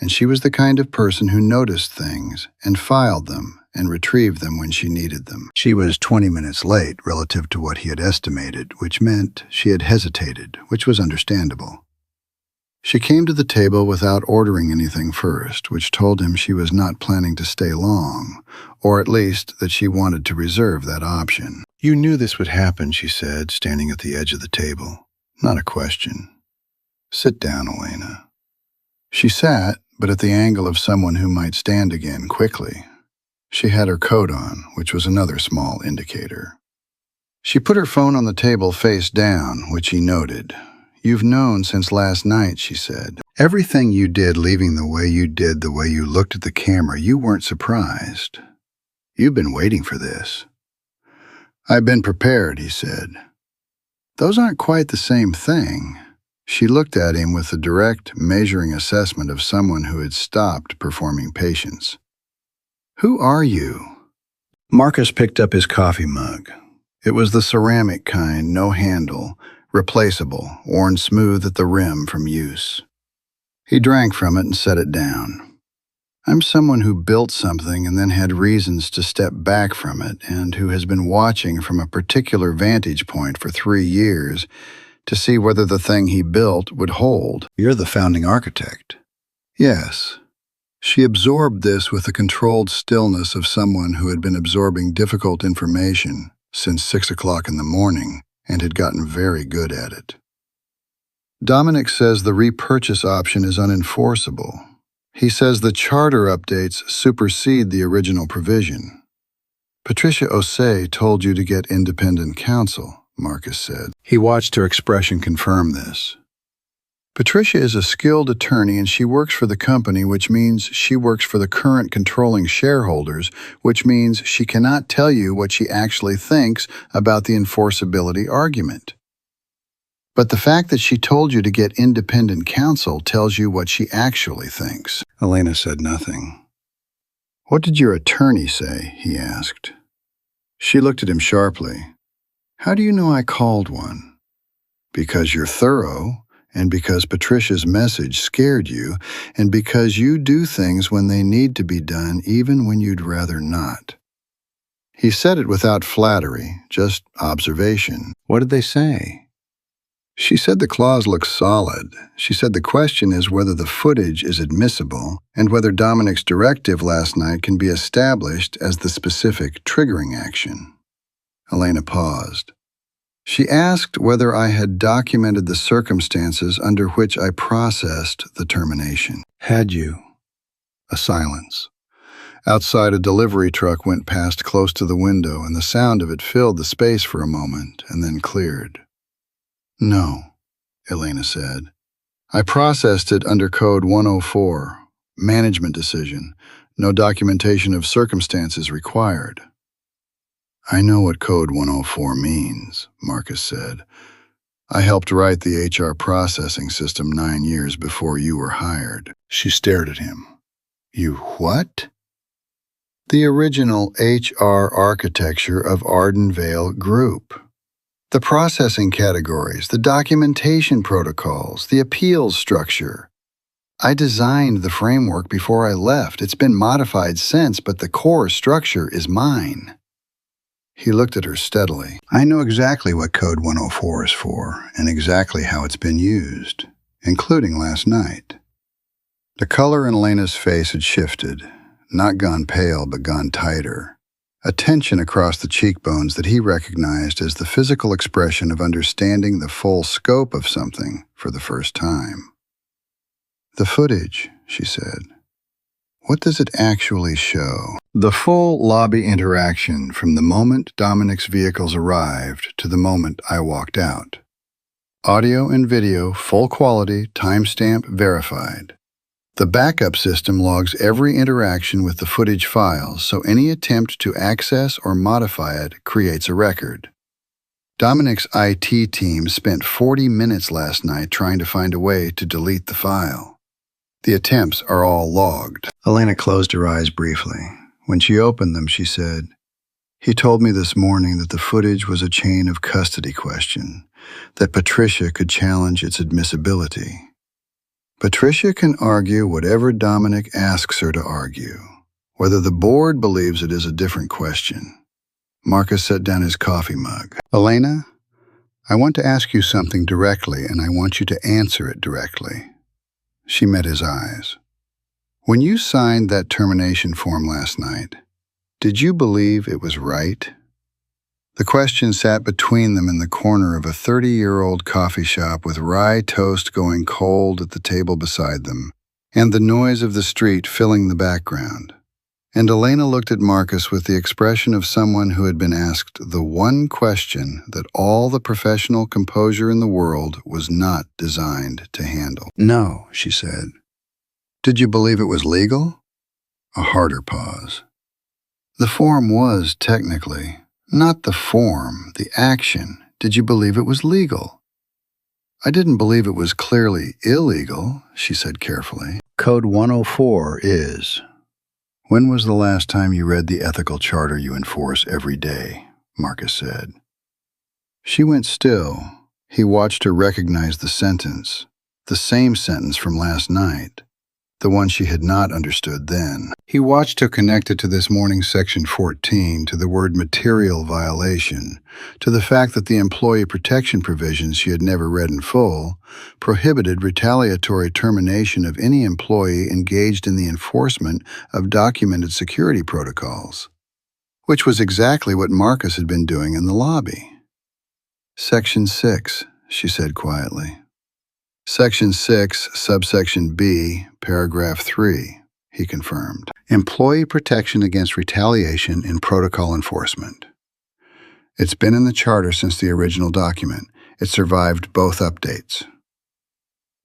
And she was the kind of person who noticed things and filed them and retrieved them when she needed them. She was 20 minutes late relative to what he had estimated, which meant she had hesitated, which was understandable. She came to the table without ordering anything first, which told him she was not planning to stay long, or at least that she wanted to reserve that option. "You knew this would happen," she said, standing at the edge of the table. "Not a question. Sit down, Elena." She sat, but at the angle of someone who might stand again quickly. She had her coat on, which was another small indicator. She put her phone on the table face down, which he noted. "You've known since last night," she said. "Everything you did leaving the way you did, the way you looked at the camera, you weren't surprised. You've been waiting for this." "I've been prepared," he said. "Those aren't quite the same thing." She looked at him with the direct, measuring assessment of someone who had stopped performing patience. "Who are you?" Marcus picked up his coffee mug. It was the ceramic kind, no handle, replaceable, worn smooth at the rim from use. He drank from it and set it down. "I'm someone who built something and then had reasons to step back from it, and who has been watching from a particular vantage point for 3 years to see whether the thing he built would hold." "You're the founding architect." "Yes." She absorbed this with the controlled stillness of someone who had been absorbing difficult information since 6 o'clock in the morning and had gotten very good at it. "Dominic says the repurchase option is unenforceable. He says the charter updates supersede the original provision." "Patricia Osei told you to get independent counsel," Marcus said. He watched her expression confirm this. "Patricia is a skilled attorney and she works for the company, which means she works for the current controlling shareholders, which means she cannot tell you what she actually thinks about the enforceability argument. But the fact that she told you to get independent counsel tells you what she actually thinks." Elena said nothing. "What did your attorney say?" he asked. She looked at him sharply. "How do you know I called one?" "Because you're thorough, and because Patricia's message scared you, and because you do things when they need to be done even when you'd rather not." He said it without flattery, just observation. "What did they say?" She said the clause looks solid. She said the question is whether the footage is admissible and whether Dominic's directive last night can be established as the specific triggering action. Elena paused. "She asked whether I had documented the circumstances under which I processed the termination." "Had you?" A silence. Outside, a delivery truck went past close to the window, and the sound of it filled the space for a moment and then cleared. "No," Elena said. "I processed it under Code 104, management decision, no documentation of circumstances required." "I know what Code 104 means," Marcus said. "I helped write the HR processing system 9 years before you were hired." She stared at him. "You what?" "The original HR architecture of Ardenvale Group. The processing categories, the documentation protocols, the appeals structure. I designed the framework before I left. It's been modified since, but the core structure is mine. He looked at her steadily. I know exactly what Code 104 is for, and exactly how it's been used, including last night. The color in Elena's face had shifted, not gone pale, but gone tighter. A tension across the cheekbones that he recognized as the physical expression of understanding the full scope of something for the first time. The footage, she said. What does it actually show? The full lobby interaction from the moment Dominic's vehicles arrived to the moment I walked out. Audio and video, full quality, timestamp verified. The backup system logs every interaction with the footage files, so any attempt to access or modify it creates a record. Dominic's IT team spent 40 minutes last night trying to find a way to delete the file. The attempts are all logged. Elena closed her eyes briefly. When she opened them, she said, "He told me this morning that the footage was a chain of custody question, that Patricia could challenge its admissibility. Patricia can argue whatever Dominic asks her to argue. Whether the board believes it is a different question." Marcus set down his coffee mug. "Elena, I want to ask you something directly, and I want you to answer it directly." She met his eyes. "When you signed that termination form last night, did you believe it was right?" The question sat between them in the corner of a 30-year-old coffee shop with rye toast going cold at the table beside them, and the noise of the street filling the background. And Elena looked at Marcus with the expression of someone who had been asked the one question that all the professional composure in the world was not designed to handle. "No," she said. "Did you believe it was legal?" A harder pause. "The form was, technically. Not the form, the action. Did you believe it was legal?" "I didn't believe it was clearly illegal," she said carefully. "Code 104 is. When was the last time you read the ethical charter you enforce every day?" Marcus said. She went still. He watched her recognize the sentence, the same sentence from last night, the one she had not understood then. He watched her connect it to this morning's Section 14, to the word material violation, to the fact that the employee protection provisions she had never read in full prohibited retaliatory termination of any employee engaged in the enforcement of documented security protocols, which was exactly what Marcus had been doing in the lobby. "Section 6, she said quietly. "Section 6, subsection B, paragraph 3, he confirmed. Employee protection against retaliation in protocol enforcement. It's been in the charter since the original document. It survived both updates."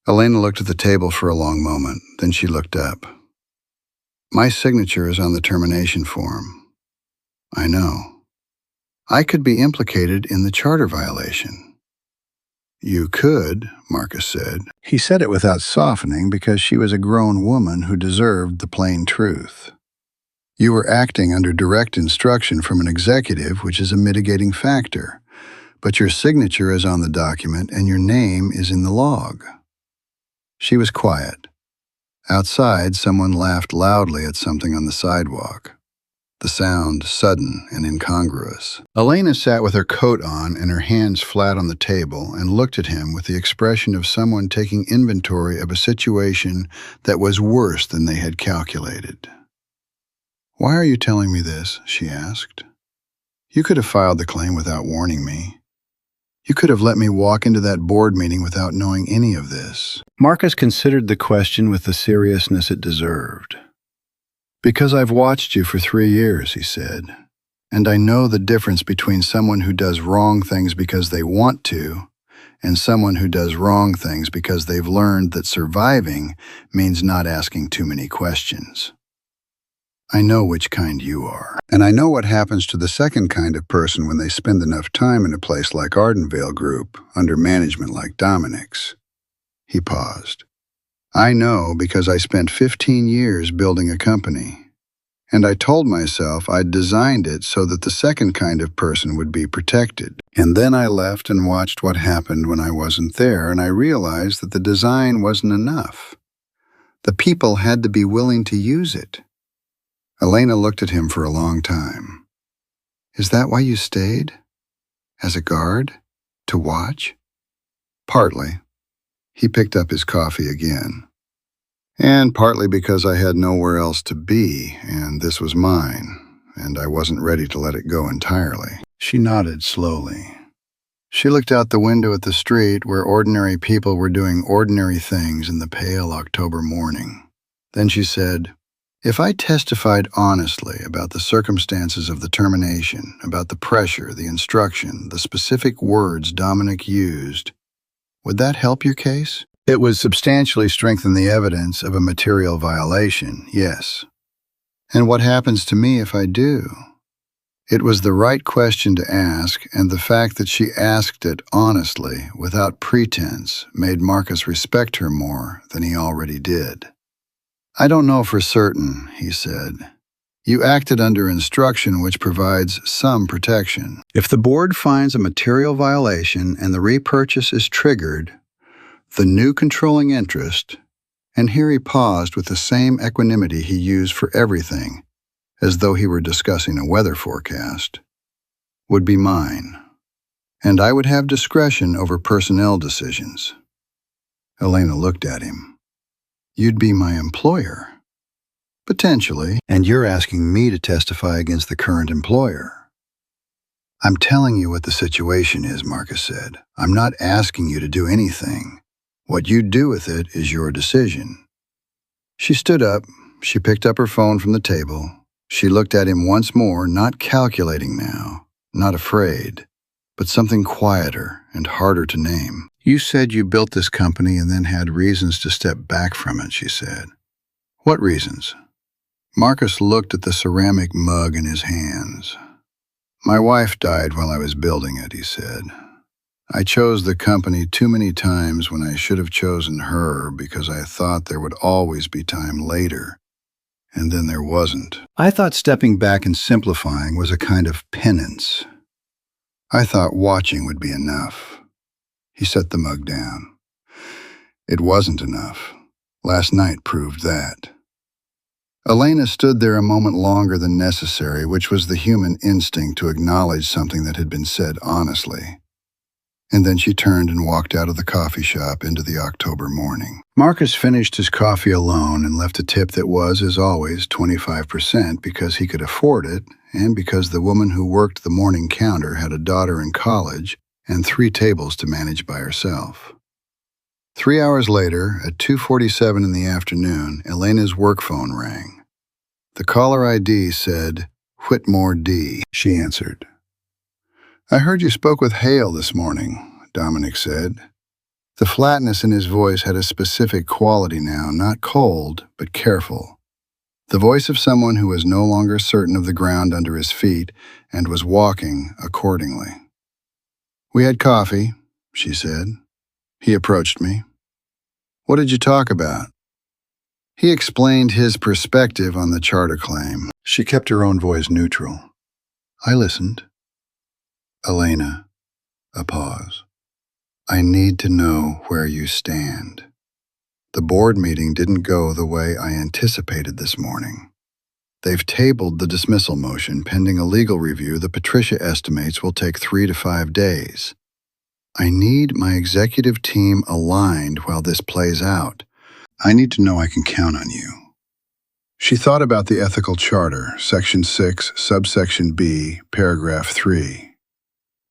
Elena looked at the table for a long moment, then she looked up. "My signature is on the termination form." "I know. I could be implicated in the charter violation." "You could," Marcus said. He said it without softening because she was a grown woman who deserved the plain truth. "You were acting under direct instruction from an executive, which is a mitigating factor, but your signature is on the document and your name is in the log." She was quiet. Outside, someone laughed loudly at something on the sidewalk. The sound sudden and incongruous. Elena sat with her coat on and her hands flat on the table and looked at him with the expression of someone taking inventory of a situation that was worse than they had calculated. "Why are you telling me this?" she asked. "You could have filed the claim without warning me. You could have let me walk into that board meeting without knowing any of this." Marcus considered the question with the seriousness it deserved. "Because I've watched you for 3 years," he said, "and I know the difference between someone who does wrong things because they want to and someone who does wrong things because they've learned that surviving means not asking too many questions. I know which kind you are, and I know what happens to the second kind of person when they spend enough time in a place like Ardenvale Group under management like Dominic's." He paused. "I know because I spent 15 years building a company, and I told myself I'd designed it so that the second kind of person would be protected. And then I left and watched what happened when I wasn't there, and I realized that the design wasn't enough. The people had to be willing to use it. Elena looked at him for a long time. Is that why you stayed? As a guard? To watch? Partly. He picked up his coffee again. And partly because I had nowhere else to be, and this was mine, and I wasn't ready to let it go entirely. She nodded slowly. She looked out the window at the street where ordinary people were doing ordinary things in the pale October morning. Then she said, if I testified honestly about the circumstances of the termination, about the pressure, the instruction, the specific words Dominic used, would that help your case? It would substantially strengthen the evidence of a material violation, yes. And what happens to me if I do? It was the right question to ask, and the fact that she asked it honestly, without pretense, made Marcus respect her more than he already did. I don't know for certain, he said. You acted under instruction which provides some protection. If the board finds a material violation and the repurchase is triggered, the new controlling interest, and here he paused with the same equanimity he used for everything, as though he were discussing a weather forecast, would be mine, and I would have discretion over personnel decisions. Elena looked at him. You'd be my employer. Potentially, and you're asking me to testify against the current employer. I'm telling you what the situation is, Marcus said. I'm not asking you to do anything. What you do with it is your decision. She stood up. She picked up her phone from the table. She looked at him once more, not calculating now, not afraid, but something quieter and harder to name. You said you built this company and then had reasons to step back from it, she said. What reasons? Marcus looked at the ceramic mug in his hands. My wife died while I was building it, he said. I chose the company too many times when I should have chosen her because I thought there would always be time later. And then there wasn't. I thought stepping back and simplifying was a kind of penance. I thought watching would be enough. He set the mug down. It wasn't enough. Last night proved that. Elena stood there a moment longer than necessary, which was the human instinct to acknowledge something that had been said honestly. And then she turned and walked out of the coffee shop into the October morning. Marcus finished his coffee alone and left a tip that was, as always, 25% because he could afford it and because the woman who worked the morning counter had a daughter in college and 3 tables to manage by herself. 3 hours later, at 2:47 in the afternoon, Elena's work phone rang. The caller ID said, Whitmore D. She answered. I heard you spoke with Hale this morning, Dominic said. The flatness in his voice had a specific quality now, not cold, but careful. The voice of someone who was no longer certain of the ground under his feet and was walking accordingly. We had coffee, she said. He approached me. What did you talk about? He explained his perspective on the charter claim. She kept her own voice neutral. I listened. Elena, a pause. I need to know where you stand. The board meeting didn't go the way I anticipated this morning. They've tabled the dismissal motion pending a legal review that Patricia estimates will take 3 to 5 days. I need my executive team aligned while this plays out. I need to know I can count on you. She thought about the ethical charter, Section 6, subsection B, paragraph 3.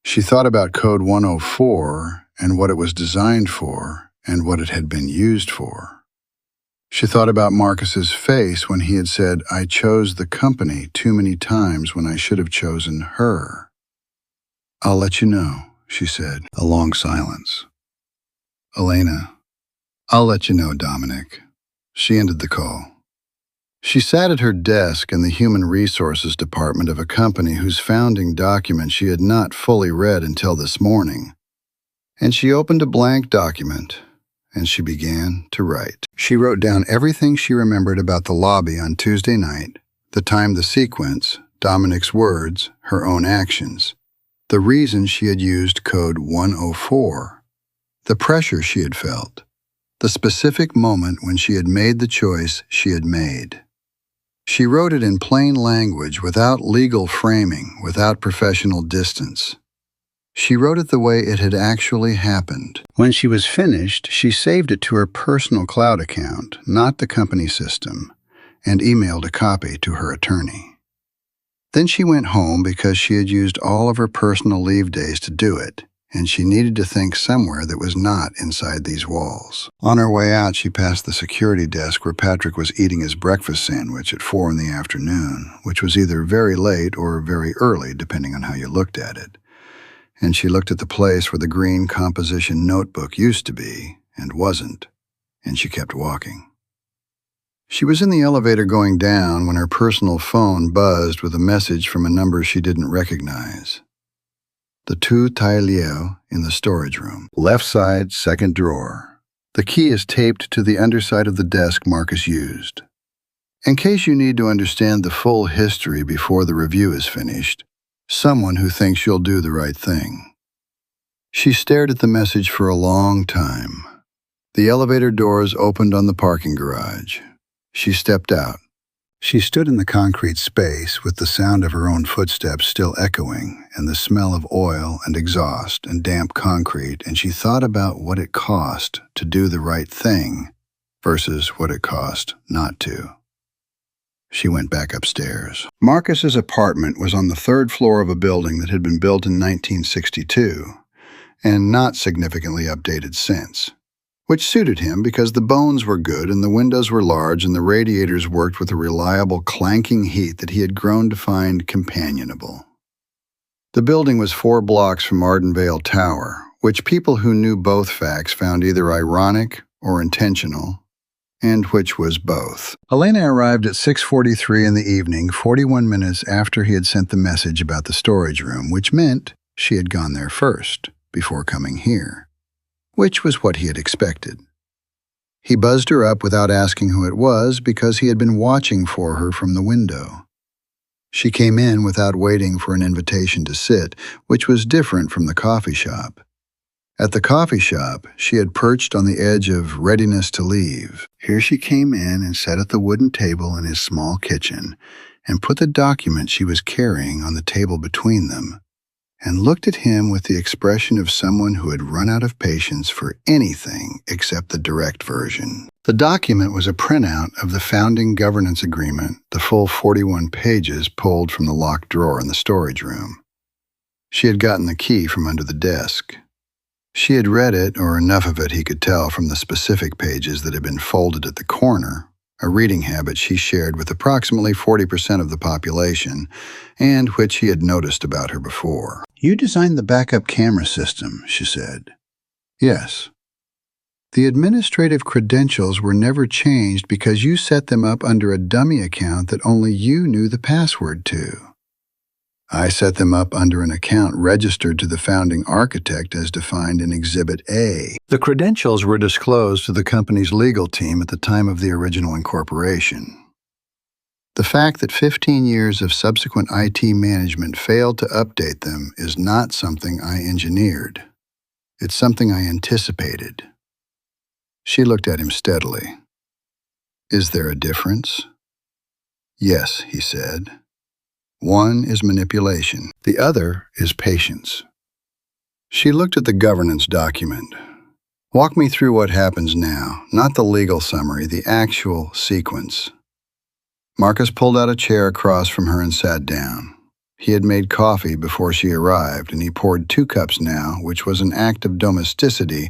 She thought about Code 104 and what it was designed for and what it had been used for. She thought about Marcus's face when he had said, I chose the company too many times when I should have chosen her. I'll let you know, she said, a long silence. Elena, I'll let you know, Dominic. She ended the call. She sat at her desk in the Human Resources Department of a company whose founding document she had not fully read until this morning. And she opened a blank document, and she began to write. She wrote down everything she remembered about the lobby on Tuesday night, the time, the sequence, Dominic's words, her own actions, the reason she had used Code 104, the pressure she had felt, the specific moment when she had made the choice she had made. She wrote it in plain language, without legal framing, without professional distance. She wrote it the way it had actually happened. When she was finished, she saved it to her personal cloud account, not the company system, and emailed a copy to her attorney. Then she went home because she had used all of her personal leave days to do it, and she needed to think somewhere that was not inside these walls. On her way out, she passed the security desk where Patrick was eating his breakfast sandwich at 4 in the afternoon, which was either very late or very early, depending on how you looked at it. And she looked at the place where the green composition notebook used to be, and wasn't, and she kept walking. She was in the elevator going down when her personal phone buzzed with a message from a number she didn't recognize. The two tailleurs in the storage room. Left side, second drawer. The key is taped to the underside of the desk Marcus used. In case you need to understand the full history before the review is finished, someone who thinks you'll do the right thing. She stared at the message for a long time. The elevator doors opened on the parking garage. She stepped out. She stood in the concrete space with the sound of her own footsteps still echoing and the smell of oil and exhaust and damp concrete, and she thought about what it cost to do the right thing versus what it cost not to. She went back upstairs. Marcus's apartment was on the 3rd floor of a building that had been built in 1962 and not significantly updated since, which suited him because the bones were good and the windows were large and the radiators worked with a reliable clanking heat that he had grown to find companionable. The building was 4 blocks from Ardenvale Tower, which people who knew both facts found either ironic or intentional, and which was both. Elena arrived at 6:43 in the evening, 41 minutes after he had sent the message about the storage room, which meant she had gone there first, before coming here, which was what he had expected. He buzzed her up without asking who it was because he had been watching for her from the window. She came in without waiting for an invitation to sit, which was different from the coffee shop. At the coffee shop, she had perched on the edge of readiness to leave. Here she came in and sat at the wooden table in his small kitchen and put the document she was carrying on the table between them, and looked at him with the expression of someone who had run out of patience for anything except the direct version. The document was a printout of the founding governance agreement, the full 41 pages pulled from the locked drawer in the storage room. She had gotten the key from under the desk. She had read it, or enough of it he could tell from the specific pages that had been folded at the corner, a reading habit she shared with approximately 40% of the population, and which he had noticed about her before. "You designed the backup camera system," she said. "Yes." "The administrative credentials were never changed because you set them up under a dummy account that only you knew the password to." "I set them up under an account registered to the founding architect as defined in Exhibit A." The credentials were disclosed to the company's legal team at the time of the original incorporation. The fact that 15 years of subsequent IT management failed to update them is not something I engineered. It's something I anticipated. She looked at him steadily. "Is there a difference?" "Yes," he said. "One is manipulation. The other is patience." She looked at the governance document. "Walk me through what happens now, not the legal summary, the actual sequence." Marcus pulled out a chair across from her and sat down. He had made coffee before she arrived, and he poured 2 cups now, which was an act of domesticity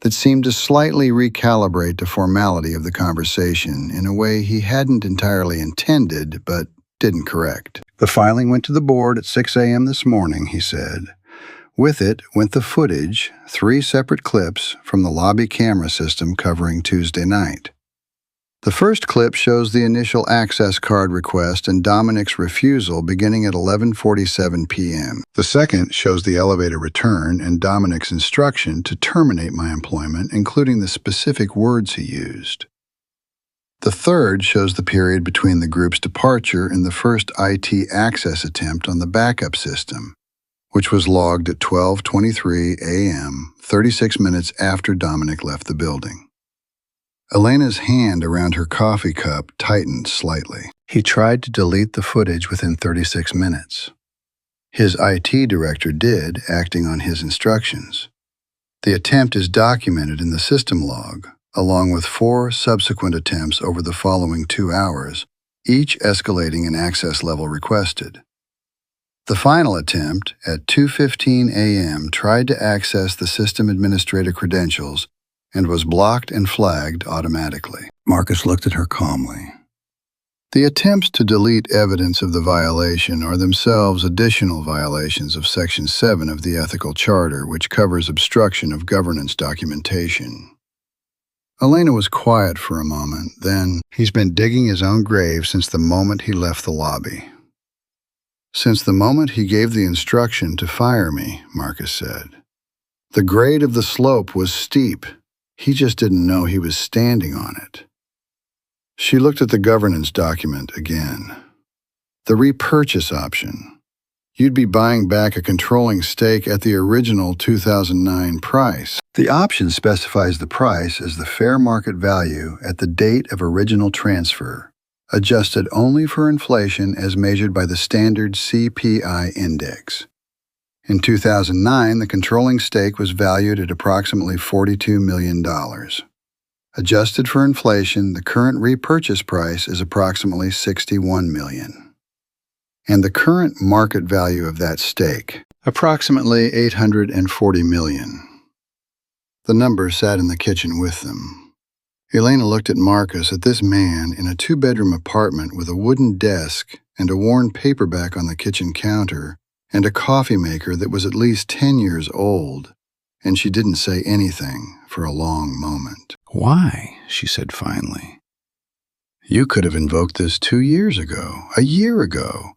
that seemed to slightly recalibrate the formality of the conversation in a way he hadn't entirely intended, but didn't correct. "The filing went to the board at 6 a.m. this morning," he said. "With it went the footage, 3 separate clips from the lobby camera system covering Tuesday night. The first clip shows the initial access card request and Dominic's refusal beginning at 11:47 p.m. The second shows the elevator return and Dominic's instruction to terminate my employment, including the specific words he used. The third shows the period between the group's departure and the first IT access attempt on the backup system, which was logged at 12:23 a.m., 36 minutes after Dominic left the building. Elena's hand around her coffee cup tightened slightly. He tried to delete the footage within 36 minutes. His IT director did, acting on his instructions. The attempt is documented in the system log, along with 4 subsequent attempts over the following 2 hours, each escalating an access level requested. The final attempt, at 2:15 a.m., tried to access the system administrator credentials and was blocked and flagged automatically. Marcus looked at her calmly. The attempts to delete evidence of the violation are themselves additional violations of Section 7 of the Ethical Charter, which covers obstruction of governance documentation. Elena was quiet for a moment, then, "He's been digging his own grave since the moment he left the lobby." "Since the moment he gave the instruction to fire me," Marcus said. "The grade of the slope was steep. He just didn't know he was standing on it." She looked at the governance document again. The repurchase option. You'd be buying back a controlling stake at the original 2009 price. The option specifies the price as the fair market value at the date of original transfer, adjusted only for inflation as measured by the standard CPI index. In 2009, the controlling stake was valued at approximately $42 million. Adjusted for inflation, the current repurchase price is approximately $61 million. And the current market value of that stake, approximately $840 million. The numbers sat in the kitchen with them. Elena looked at Marcus, at this man in a 2-bedroom apartment with a wooden desk and a worn paperback on the kitchen counter and a coffee maker that was at least 10 years old, and she didn't say anything for a long moment. "Why?" she said finally. "You could have invoked this 2 years ago, a year ago.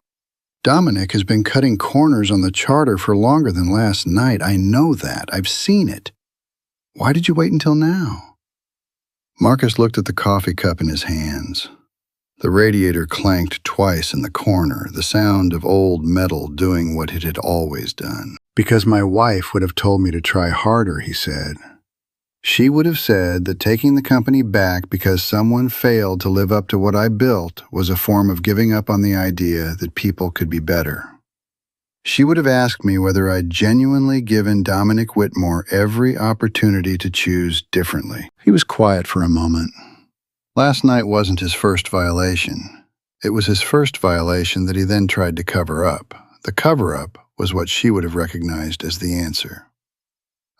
Dominic has been cutting corners on the charter for longer than last night. I know that. I've seen it. Why did you wait until now?" Marcus looked at the coffee cup in his hands. The radiator clanked twice in the corner, the sound of old metal doing what it had always done. "Because my wife would have told me to try harder," he said. "She would have said that taking the company back because someone failed to live up to what I built was a form of giving up on the idea that people could be better. She would have asked me whether I'd genuinely given Dominic Whitmore every opportunity to choose differently." He was quiet for a moment. Last night wasn't his first violation. It was his first violation that he then tried to cover up. The cover-up was what she would have recognized as the answer.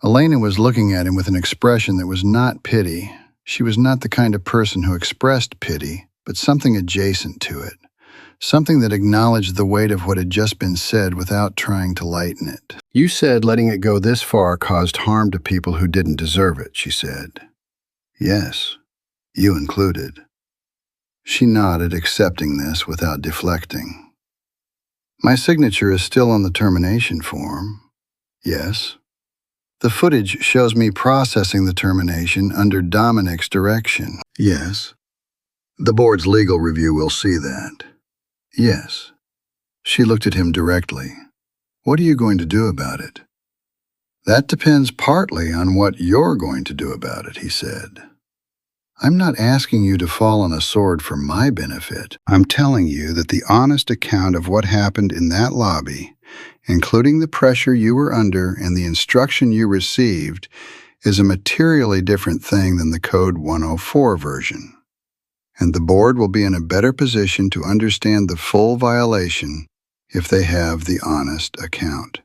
Elena was looking at him with an expression that was not pity. She was not the kind of person who expressed pity, but something adjacent to it. Something that acknowledged the weight of what had just been said without trying to lighten it. "You said letting it go this far caused harm to people who didn't deserve it," she said. "Yes, you included." She nodded, accepting this without deflecting. "My signature is still on the termination form." "Yes." "The footage shows me processing the termination under Dominic's direction." "Yes." "The board's legal review will see that." "Yes." She looked at him directly. "What are you going to do about it?" "That depends partly on what you're going to do about it," he said. "I'm not asking you to fall on a sword for my benefit. I'm telling you that the honest account of what happened in that lobby, including the pressure you were under and the instruction you received, is a materially different thing than the Code 104 version. And the board will be in a better position to understand the full violation if they have the honest account."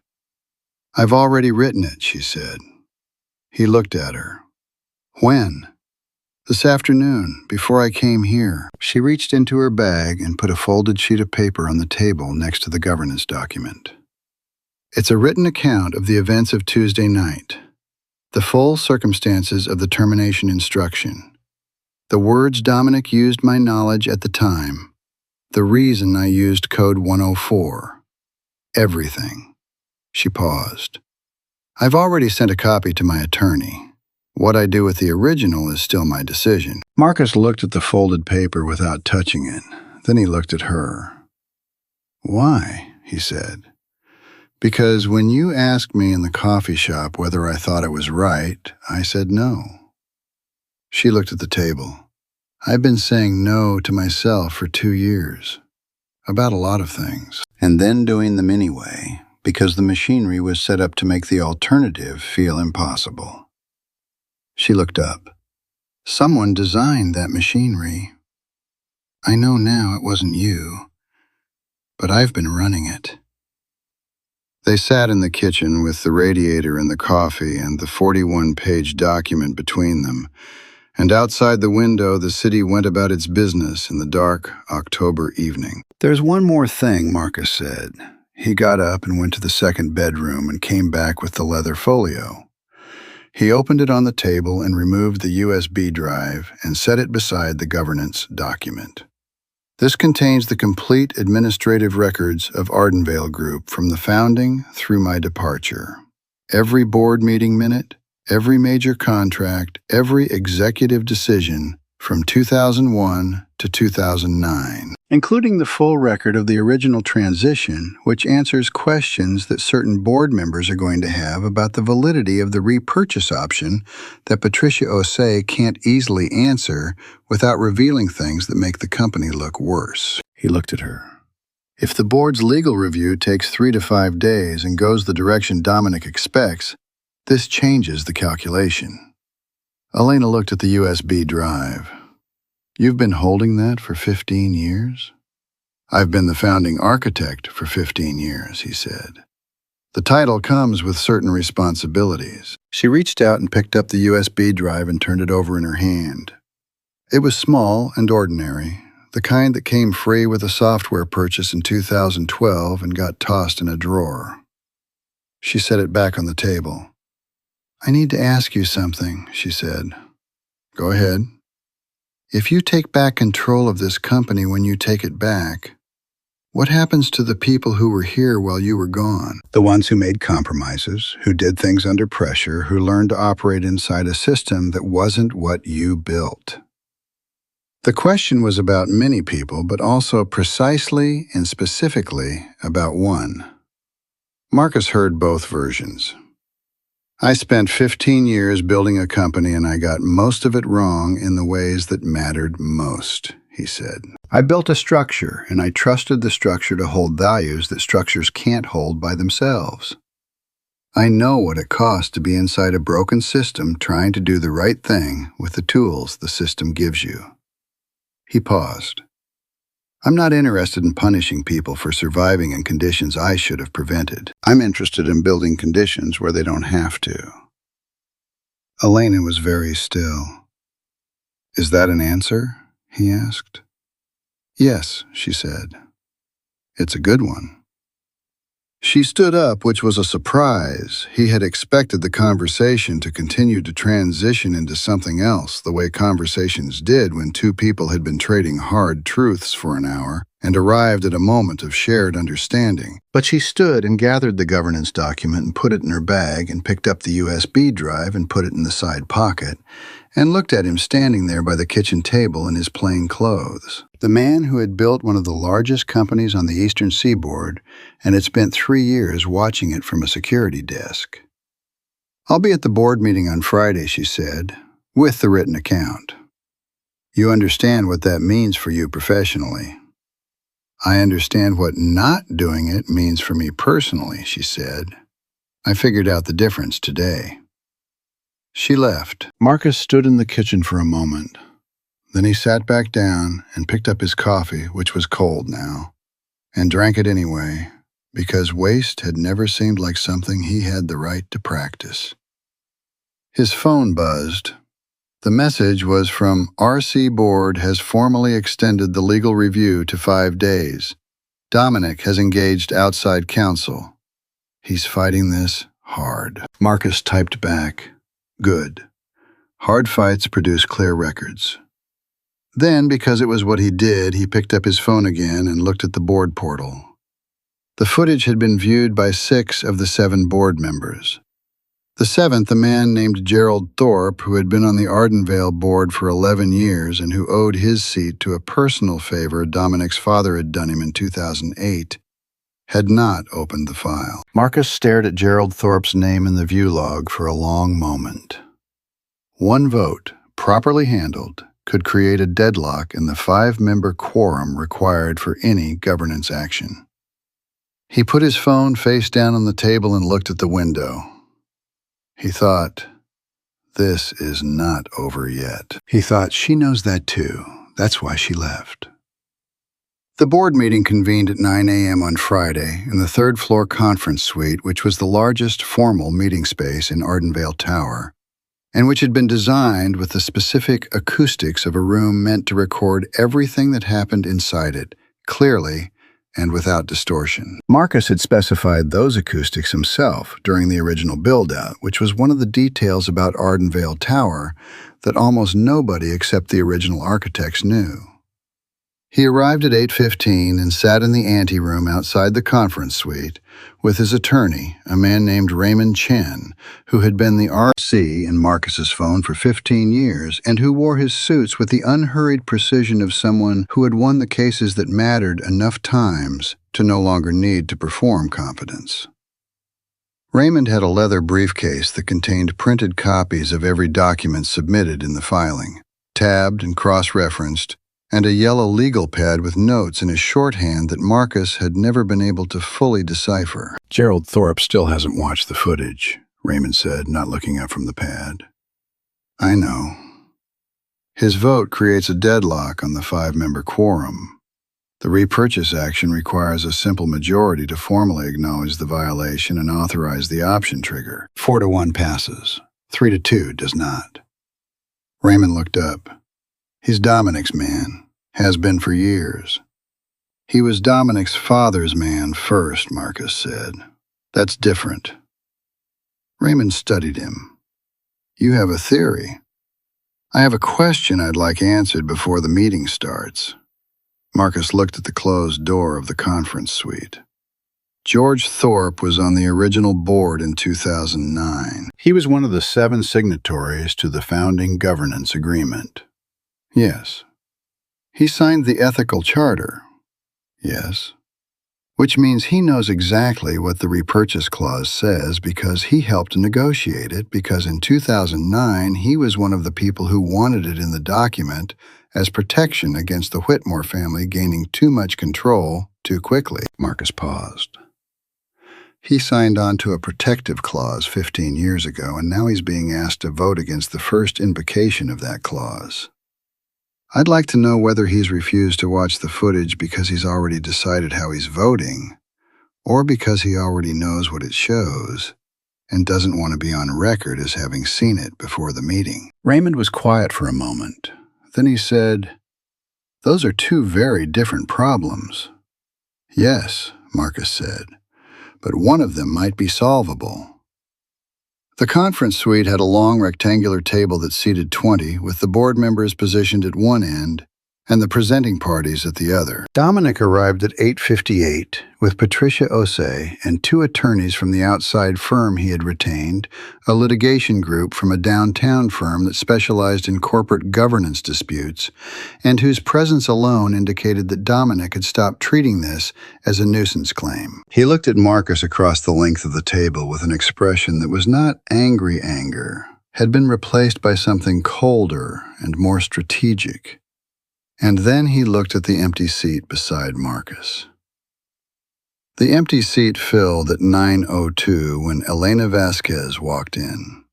"I've already written it," she said. He looked at her. "When?" "This afternoon, before I came here." She reached into her bag and put a folded sheet of paper on the table next to the governance document. "It's a written account of the events of Tuesday night. The full circumstances of the termination instruction. The words Dominic used my knowledge at the time. The reason I used Code 104. Everything." She paused. "I've already sent a copy to my attorney. What I do with the original is still my decision." Marcus looked at the folded paper without touching it. Then he looked at her. "Why?" he said. "Because when you asked me in the coffee shop whether I thought it was right, I said no." She looked at the table. I've been saying no to myself for 2 years, about a lot of things, and then doing them anyway, because the machinery was set up to make the alternative feel impossible. She looked up. Someone designed that machinery. I know now it wasn't you, but I've been running it. They sat in the kitchen with the radiator and the coffee and the 41-page document between them, and outside the window the city went about its business in the dark October evening. There's one more thing, Marcus said. He got up and went to the second bedroom and came back with the leather folio. He opened it on the table and removed the USB drive and set it beside the governance document. This contains the complete administrative records of Ardenvale Group from the founding through my departure. Every board meeting minute, every major contract, every executive decision from 2001 to 2009, including the full record of the original transition, which answers questions that certain board members are going to have about the validity of the repurchase option that Patricia Osei can't easily answer without revealing things that make the company look worse. He looked at her. If the board's legal review takes 3 to 5 days and goes the direction Dominic expects, this changes the calculation. Elena looked at the USB drive. You've been holding that for 15 years? I've been the founding architect for 15 years, he said. The title comes with certain responsibilities. She reached out and picked up the USB drive and turned it over in her hand. It was small and ordinary, the kind that came free with a software purchase in 2012 and got tossed in a drawer. She set it back on the table. I need to ask you something, she said. Go ahead. If you take back control of this company when you take it back, what happens to the people who were here while you were gone? The ones who made compromises, who did things under pressure, who learned to operate inside a system that wasn't what you built. The question was about many people, but also precisely and specifically about one. Marcus heard both versions. I spent 15 years building a company and I got most of it wrong in the ways that mattered most, he said. I built a structure and I trusted the structure to hold values that structures can't hold by themselves. I know what it costs to be inside a broken system trying to do the right thing with the tools the system gives you. He paused. I'm not interested in punishing people for surviving in conditions I should have prevented. I'm interested in building conditions where they don't have to. Elena was very still. Is that an answer? He asked. Yes, she said. It's a good one. She stood up, which was a surprise. He had expected the conversation to continue to transition into something else, the way conversations did when two people had been trading hard truths for an hour and arrived at a moment of shared understanding. But she stood and gathered the governance document and put it in her bag and picked up the USB drive and put it in the side pocket and looked at him standing there by the kitchen table in his plain clothes. The man who had built one of the largest companies on the Eastern Seaboard and had spent 3 years watching it from a security desk. I'll be at the board meeting on Friday, she said, with the written account. You understand what that means for you professionally. I understand what not doing it means for me personally, she said. I figured out the difference today. She left. Marcus stood in the kitchen for a moment. Then he sat back down and picked up his coffee, which was cold now, and drank it anyway, because waste had never seemed like something he had the right to practice. His phone buzzed. The message was from RC Board has formally extended the legal review to 5 days. Dominic has engaged outside counsel. He's fighting this hard. Marcus typed back, good. Hard fights produce clear records. Then, because it was what he did, he picked up his phone again and looked at the board portal. The footage had been viewed by 6 of the 7 board members. The 7th, a man named Gerald Thorpe, who had been on the Ardenvale board for 11 years and who owed his seat to a personal favor Dominic's father had done him in 2008, had not opened the file. Marcus stared at Gerald Thorpe's name in the view log for a long moment. 1 vote, properly handled, could create a deadlock in the 5-member quorum required for any governance action. He put his phone face down on the table and looked at the window. He thought, this is not over yet. He thought, she knows that too. That's why she left. The board meeting convened at 9 a.m. on Friday in the 3rd floor conference suite, which was the largest formal meeting space in Ardenvale Tower, and which had been designed with the specific acoustics of a room meant to record everything that happened inside it, clearly and without distortion. Marcus had specified those acoustics himself during the original build-out, which was one of the details about Ardenvale Tower that almost nobody except the original architects knew. He arrived at 8:15 and sat in the anteroom outside the conference suite with his attorney, a man named Raymond Chen, who had been the RC in Marcus's phone for 15 years and who wore his suits with the unhurried precision of someone who had won the cases that mattered enough times to no longer need to perform confidence. Raymond had a leather briefcase that contained printed copies of every document submitted in the filing, tabbed and cross-referenced, and a yellow legal pad with notes in his shorthand that Marcus had never been able to fully decipher. Gerald Thorpe still hasn't watched the footage, Raymond said, not looking up from the pad. I know. His vote creates a deadlock on the 5-member quorum. The repurchase action requires a simple majority to formally acknowledge the violation and authorize the option trigger. 4-1 passes. 3-2 does not. Raymond looked up. He's Dominic's man, has been for years. He was Dominic's father's man first, Marcus said. That's different. Raymond studied him. You have a theory. I have a question I'd like answered before the meeting starts. Marcus looked at the closed door of the conference suite. George Thorpe was on the original board in 2009. He was one of the 7 signatories to the founding governance agreement. Yes. He signed the ethical charter. Yes. Which means he knows exactly what the repurchase clause says because he helped negotiate it, because in 2009 he was one of the people who wanted it in the document as protection against the Whitmore family gaining too much control too quickly. Marcus paused. He signed on to a protective clause 15 years ago, and now he's being asked to vote against the first invocation of that clause. I'd like to know whether he's refused to watch the footage because he's already decided how he's voting, or because he already knows what it shows and doesn't want to be on record as having seen it before the meeting. Raymond was quiet for a moment. Then he said, "Those are 2 very different problems." "Yes," Marcus said, "but one of them might be solvable." The conference suite had a long rectangular table that seated 20, with the board members positioned at one end and the presenting parties at the other. Dominic arrived at 8:58 with Patricia Osei and 2 attorneys from the outside firm he had retained, a litigation group from a downtown firm that specialized in corporate governance disputes, and whose presence alone indicated that Dominic had stopped treating this as a nuisance claim. He looked at Marcus across the length of the table with an expression that was not angry anger, had been replaced by something colder and more strategic. And then he looked at the empty seat beside Marcus. The empty seat filled at 9:02 when Elena Vasquez walked in.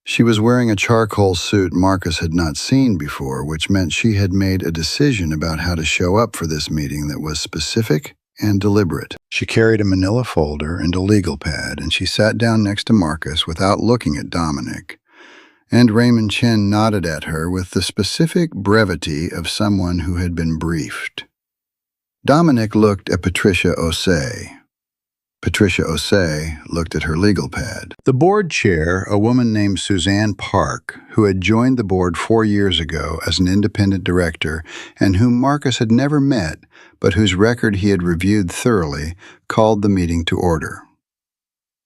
She was wearing a charcoal suit Marcus had not seen before, which meant she had made a decision about how to show up for this meeting that was specific and deliberate. She carried a manila folder and a legal pad, and she sat down next to Marcus without looking at Dominic. And Raymond Chen nodded at her with the specific brevity of someone who had been briefed. Dominic looked at Patricia Osei. Patricia Osei looked at her legal pad. The board chair, a woman named Suzanne Park, who had joined the board 4 years ago as an independent director and whom Marcus had never met, but whose record he had reviewed thoroughly, called the meeting to order.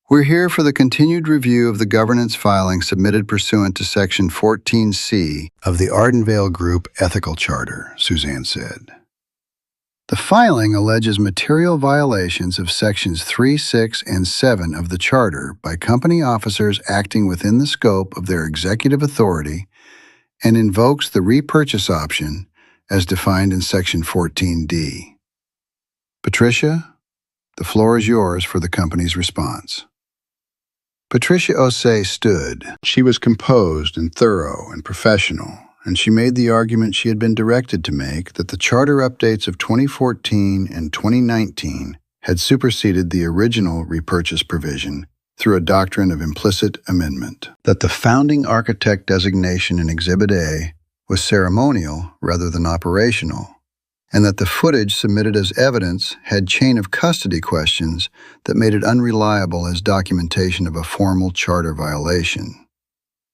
We're here for the continued review of the governance filing submitted pursuant to Section 14C of the Ardenvale Group Ethical Charter, Suzanne said. The filing alleges material violations of Sections 3, 6, and 7 of the Charter by company officers acting within the scope of their executive authority and invokes the repurchase option as defined in Section 14D. Patricia, the floor is yours for the company's response. Patricia Osei stood. She was composed and thorough and professional, and she made the argument she had been directed to make that the charter updates of 2014 and 2019 had superseded the original repurchase provision through a doctrine of implicit amendment, that the founding architect designation in Exhibit A was ceremonial rather than operational, and that the footage submitted as evidence had chain of custody questions that made it unreliable as documentation of a formal charter violation.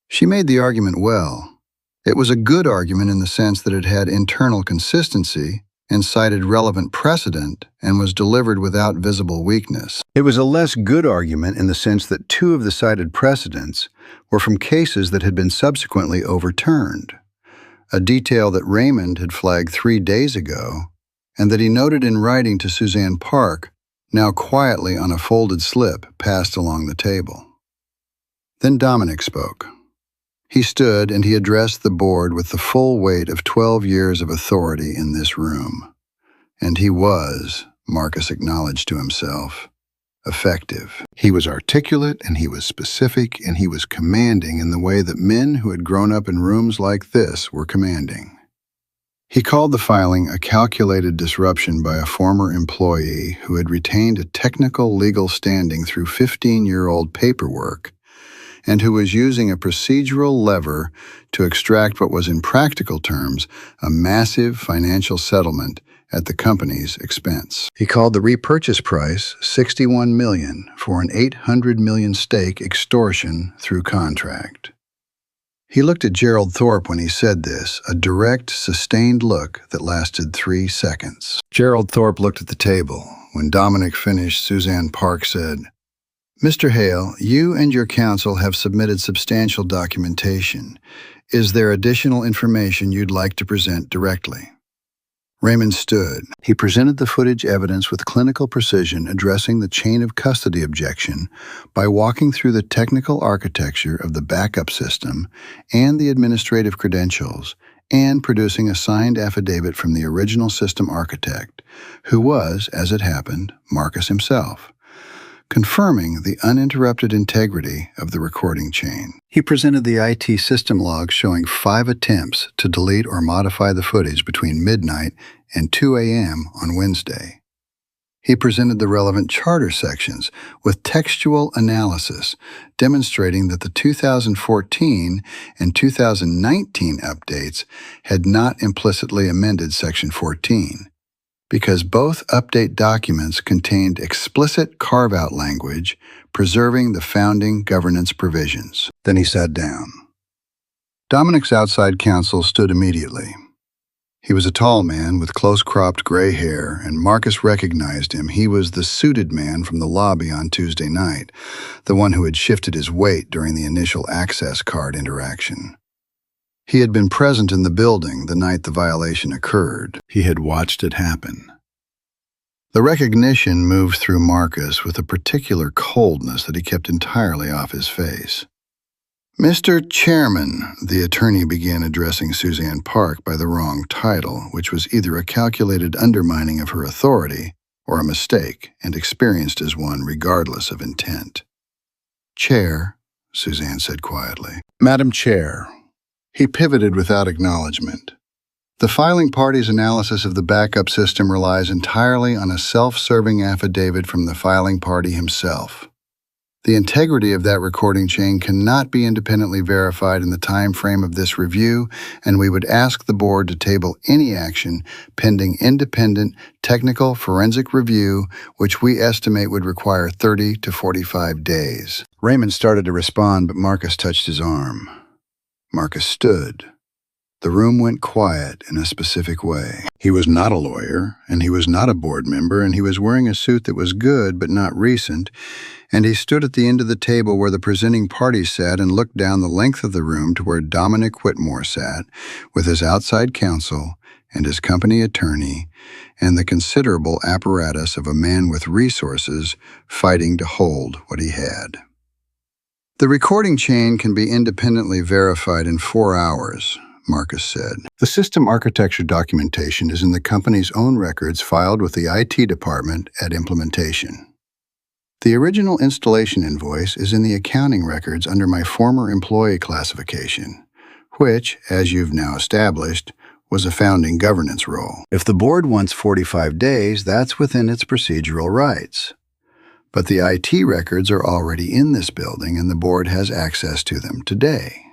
She made the argument well. It was a good argument in the sense that it had internal consistency and cited relevant precedent and was delivered without visible weakness. It was a less good argument in the sense that two of the cited precedents were from cases that had been subsequently overturned, a detail that Raymond had flagged 3 days ago and that he noted in writing to Suzanne Park, now quietly on a folded slip passed along the table. Then Dominic spoke. He stood and he addressed the board with the full weight of 12 years of authority in this room. And he was, Marcus acknowledged to himself, effective. He was articulate and he was specific and he was commanding in the way that men who had grown up in rooms like this were commanding. He called the filing a calculated disruption by a former employee who had retained a technical legal standing through 15-year-old paperwork and who was using a procedural lever to extract what was in practical terms a massive financial settlement at the company's expense. He called the repurchase price $61 million for an $800 million stake extortion through contract. He looked at Gerald Thorpe when he said this, a direct, sustained look that lasted 3 seconds. Gerald Thorpe looked at the table. When Dominic finished, Suzanne Park said, "Mr. Hale, you and your counsel have submitted substantial documentation. Is there additional information you'd like to present directly?" Raymond stood. He presented the footage evidence with clinical precision, addressing the chain of custody objection by walking through the technical architecture of the backup system and the administrative credentials, and producing a signed affidavit from the original system architect, who was, as it happened, Marcus himself, confirming the uninterrupted integrity of the recording chain. He presented the IT system logs showing 5 attempts to delete or modify the footage between midnight and 2 a.m. on Wednesday. He presented the relevant charter sections with textual analysis demonstrating that the 2014 and 2019 updates had not implicitly amended Section 14, because both update documents contained explicit carve-out language preserving the founding governance provisions. Then he sat down. Dominic's outside counsel stood immediately. He was a tall man with close-cropped gray hair, and Marcus recognized him. He was the suited man from the lobby on Tuesday night, the one who had shifted his weight during the initial access card interaction. He had been present in the building the night the violation occurred. He had watched it happen. The recognition moved through Marcus with a particular coldness that he kept entirely off his face. "Mr. Chairman," the attorney began, addressing Suzanne Park by the wrong title, which was either a calculated undermining of her authority or a mistake, and experienced as one regardless of intent. "Chair," Suzanne said quietly. "Madam Chair." He pivoted without acknowledgement. The filing party's analysis of the backup system relies entirely on a self-serving affidavit from the filing party himself. The integrity of that recording chain cannot be independently verified in the time frame of this review, and we would ask the board to table any action pending independent technical forensic review, which we estimate would require 30 to 45 days. Raymond started to respond, but Marcus touched his arm. Marcus stood. The room went quiet in a specific way. He was not a lawyer, and he was not a board member, and he was wearing a suit that was good but not recent, and he stood at the end of the table where the presenting party sat and looked down the length of the room to where Dominic Whitmore sat, with his outside counsel and his company attorney, and the considerable apparatus of a man with resources fighting to hold what he had. "The recording chain can be independently verified in 4 hours, Marcus said. The system architecture documentation is in the company's own records filed with the IT department at implementation. The original installation invoice is in the accounting records under my former employee classification, which, as you've now established, was a founding governance role. If the board wants 45 days, that's within its procedural rights. But the IT records are already in this building and the board has access to them today.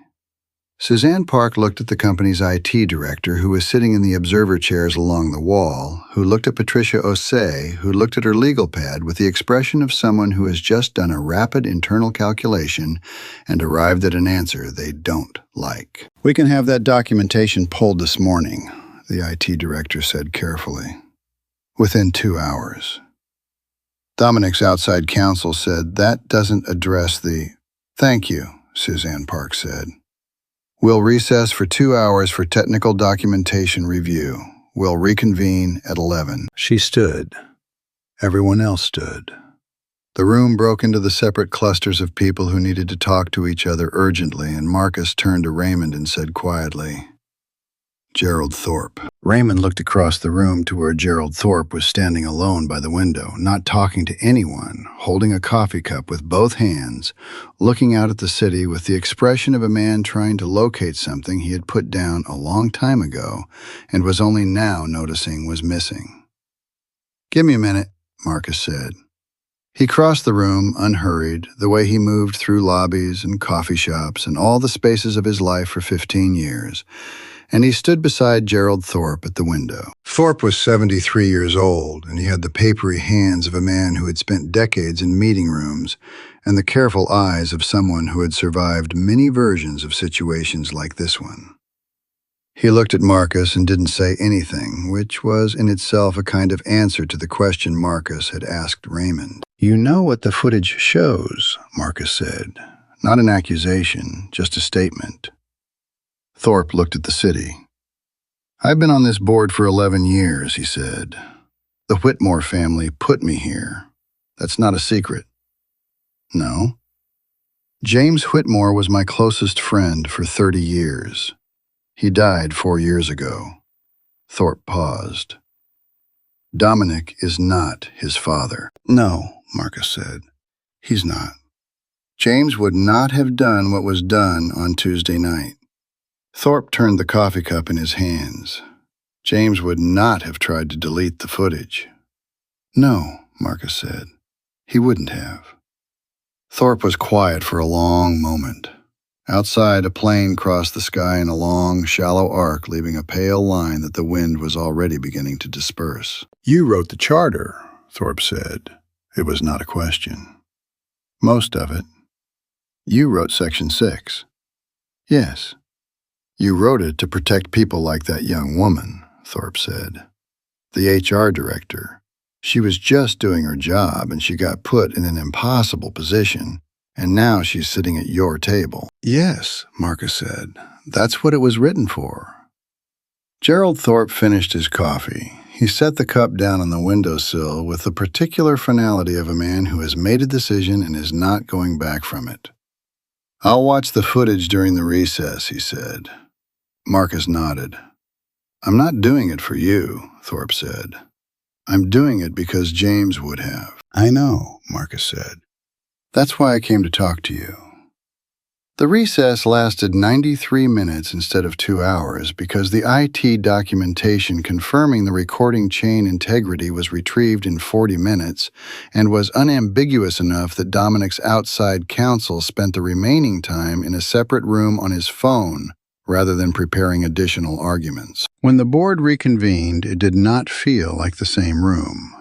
Suzanne Park looked at the company's IT director, who was sitting in the observer chairs along the wall, who looked at Patricia Osei, who looked at her legal pad with the expression of someone who has just done a rapid internal calculation and arrived at an answer they don't like. "We can have that documentation pulled this morning," the IT director said carefully. "Within 2 hours. Dominic's outside counsel said that doesn't address the— "Thank you," Suzanne Park said. "We'll recess for 2 hours for technical documentation review. We'll reconvene at 11. She stood. Everyone else stood. The room broke into the separate clusters of people who needed to talk to each other urgently, and Marcus turned to Raymond and said quietly, "Gerald Thorpe." Raymond looked across the room to where Gerald Thorpe was standing alone by the window, not talking to anyone, holding a coffee cup with both hands, looking out at the city with the expression of a man trying to locate something he had put down a long time ago and was only now noticing was missing. "Give me a minute," Marcus said. He crossed the room, unhurried, the way he moved through lobbies and coffee shops and all the spaces of his life for 15 years, and he stood beside Gerald Thorpe at the window. Thorpe was 73 years old, and he had the papery hands of a man who had spent decades in meeting rooms and the careful eyes of someone who had survived many versions of situations like this one. He looked at Marcus and didn't say anything, which was in itself a kind of answer to the question Marcus had asked Raymond. "You know what the footage shows," Marcus said. "Not an accusation, just a statement." Thorpe looked at the city. "I've been on this board for 11 years, he said. "The Whitmore family put me here. That's not a secret." "No." "James Whitmore was my closest friend for 30 years. He died 4 years ago." Thorpe paused. "Dominic is not his father." "No," Marcus said. "He's not. James would not have done what was done on Tuesday night." Thorpe turned the coffee cup in his hands. "James would not have tried to delete the footage." "No," Marcus said. "He wouldn't have." Thorpe was quiet for a long moment. Outside, a plane crossed the sky in a long, shallow arc, leaving a pale line that the wind was already beginning to disperse. "You wrote the charter," Thorpe said. It was not a question. "Most of it." "You wrote Section 6. "Yes." "You wrote it to protect people like that young woman," Thorpe said. "The HR director. She was just doing her job and she got put in an impossible position, and now she's sitting at your table." "Yes," Marcus said. "That's what it was written for." Gerald Thorpe finished his coffee. He set the cup down on the windowsill with the particular finality of a man who has made a decision and is not going back from it. "I'll watch the footage during the recess," he said. Marcus nodded. "I'm not doing it for you," Thorpe said. "I'm doing it because James would have." "I know," Marcus said. "That's why I came to talk to you." The recess lasted 93 minutes instead of 2 hours because the IT documentation confirming the recording chain integrity was retrieved in 40 minutes and was unambiguous enough that Dominic's outside counsel spent the remaining time in a separate room on his phone rather than preparing additional arguments. When the board reconvened, it did not feel like the same room.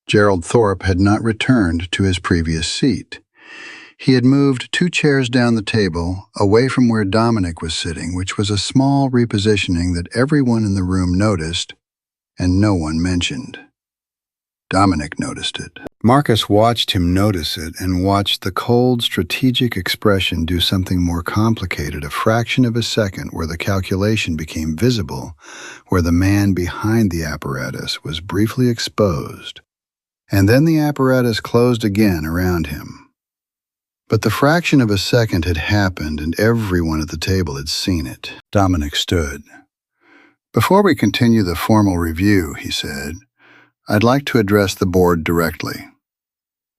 Gerald Thorpe had not returned to his previous seat. He had moved 2 chairs down the table, away from where Dominic was sitting, which was a small repositioning that everyone in the room noticed and no one mentioned. Dominic noticed it. Marcus watched him notice it and watched the cold, strategic expression do something more complicated a fraction of a second where the calculation became visible, where the man behind the apparatus was briefly exposed, and then the apparatus closed again around him. But the fraction of a second had happened and everyone at the table had seen it. Dominic stood. "Before we continue the formal review," he said, "I'd like to address the board directly."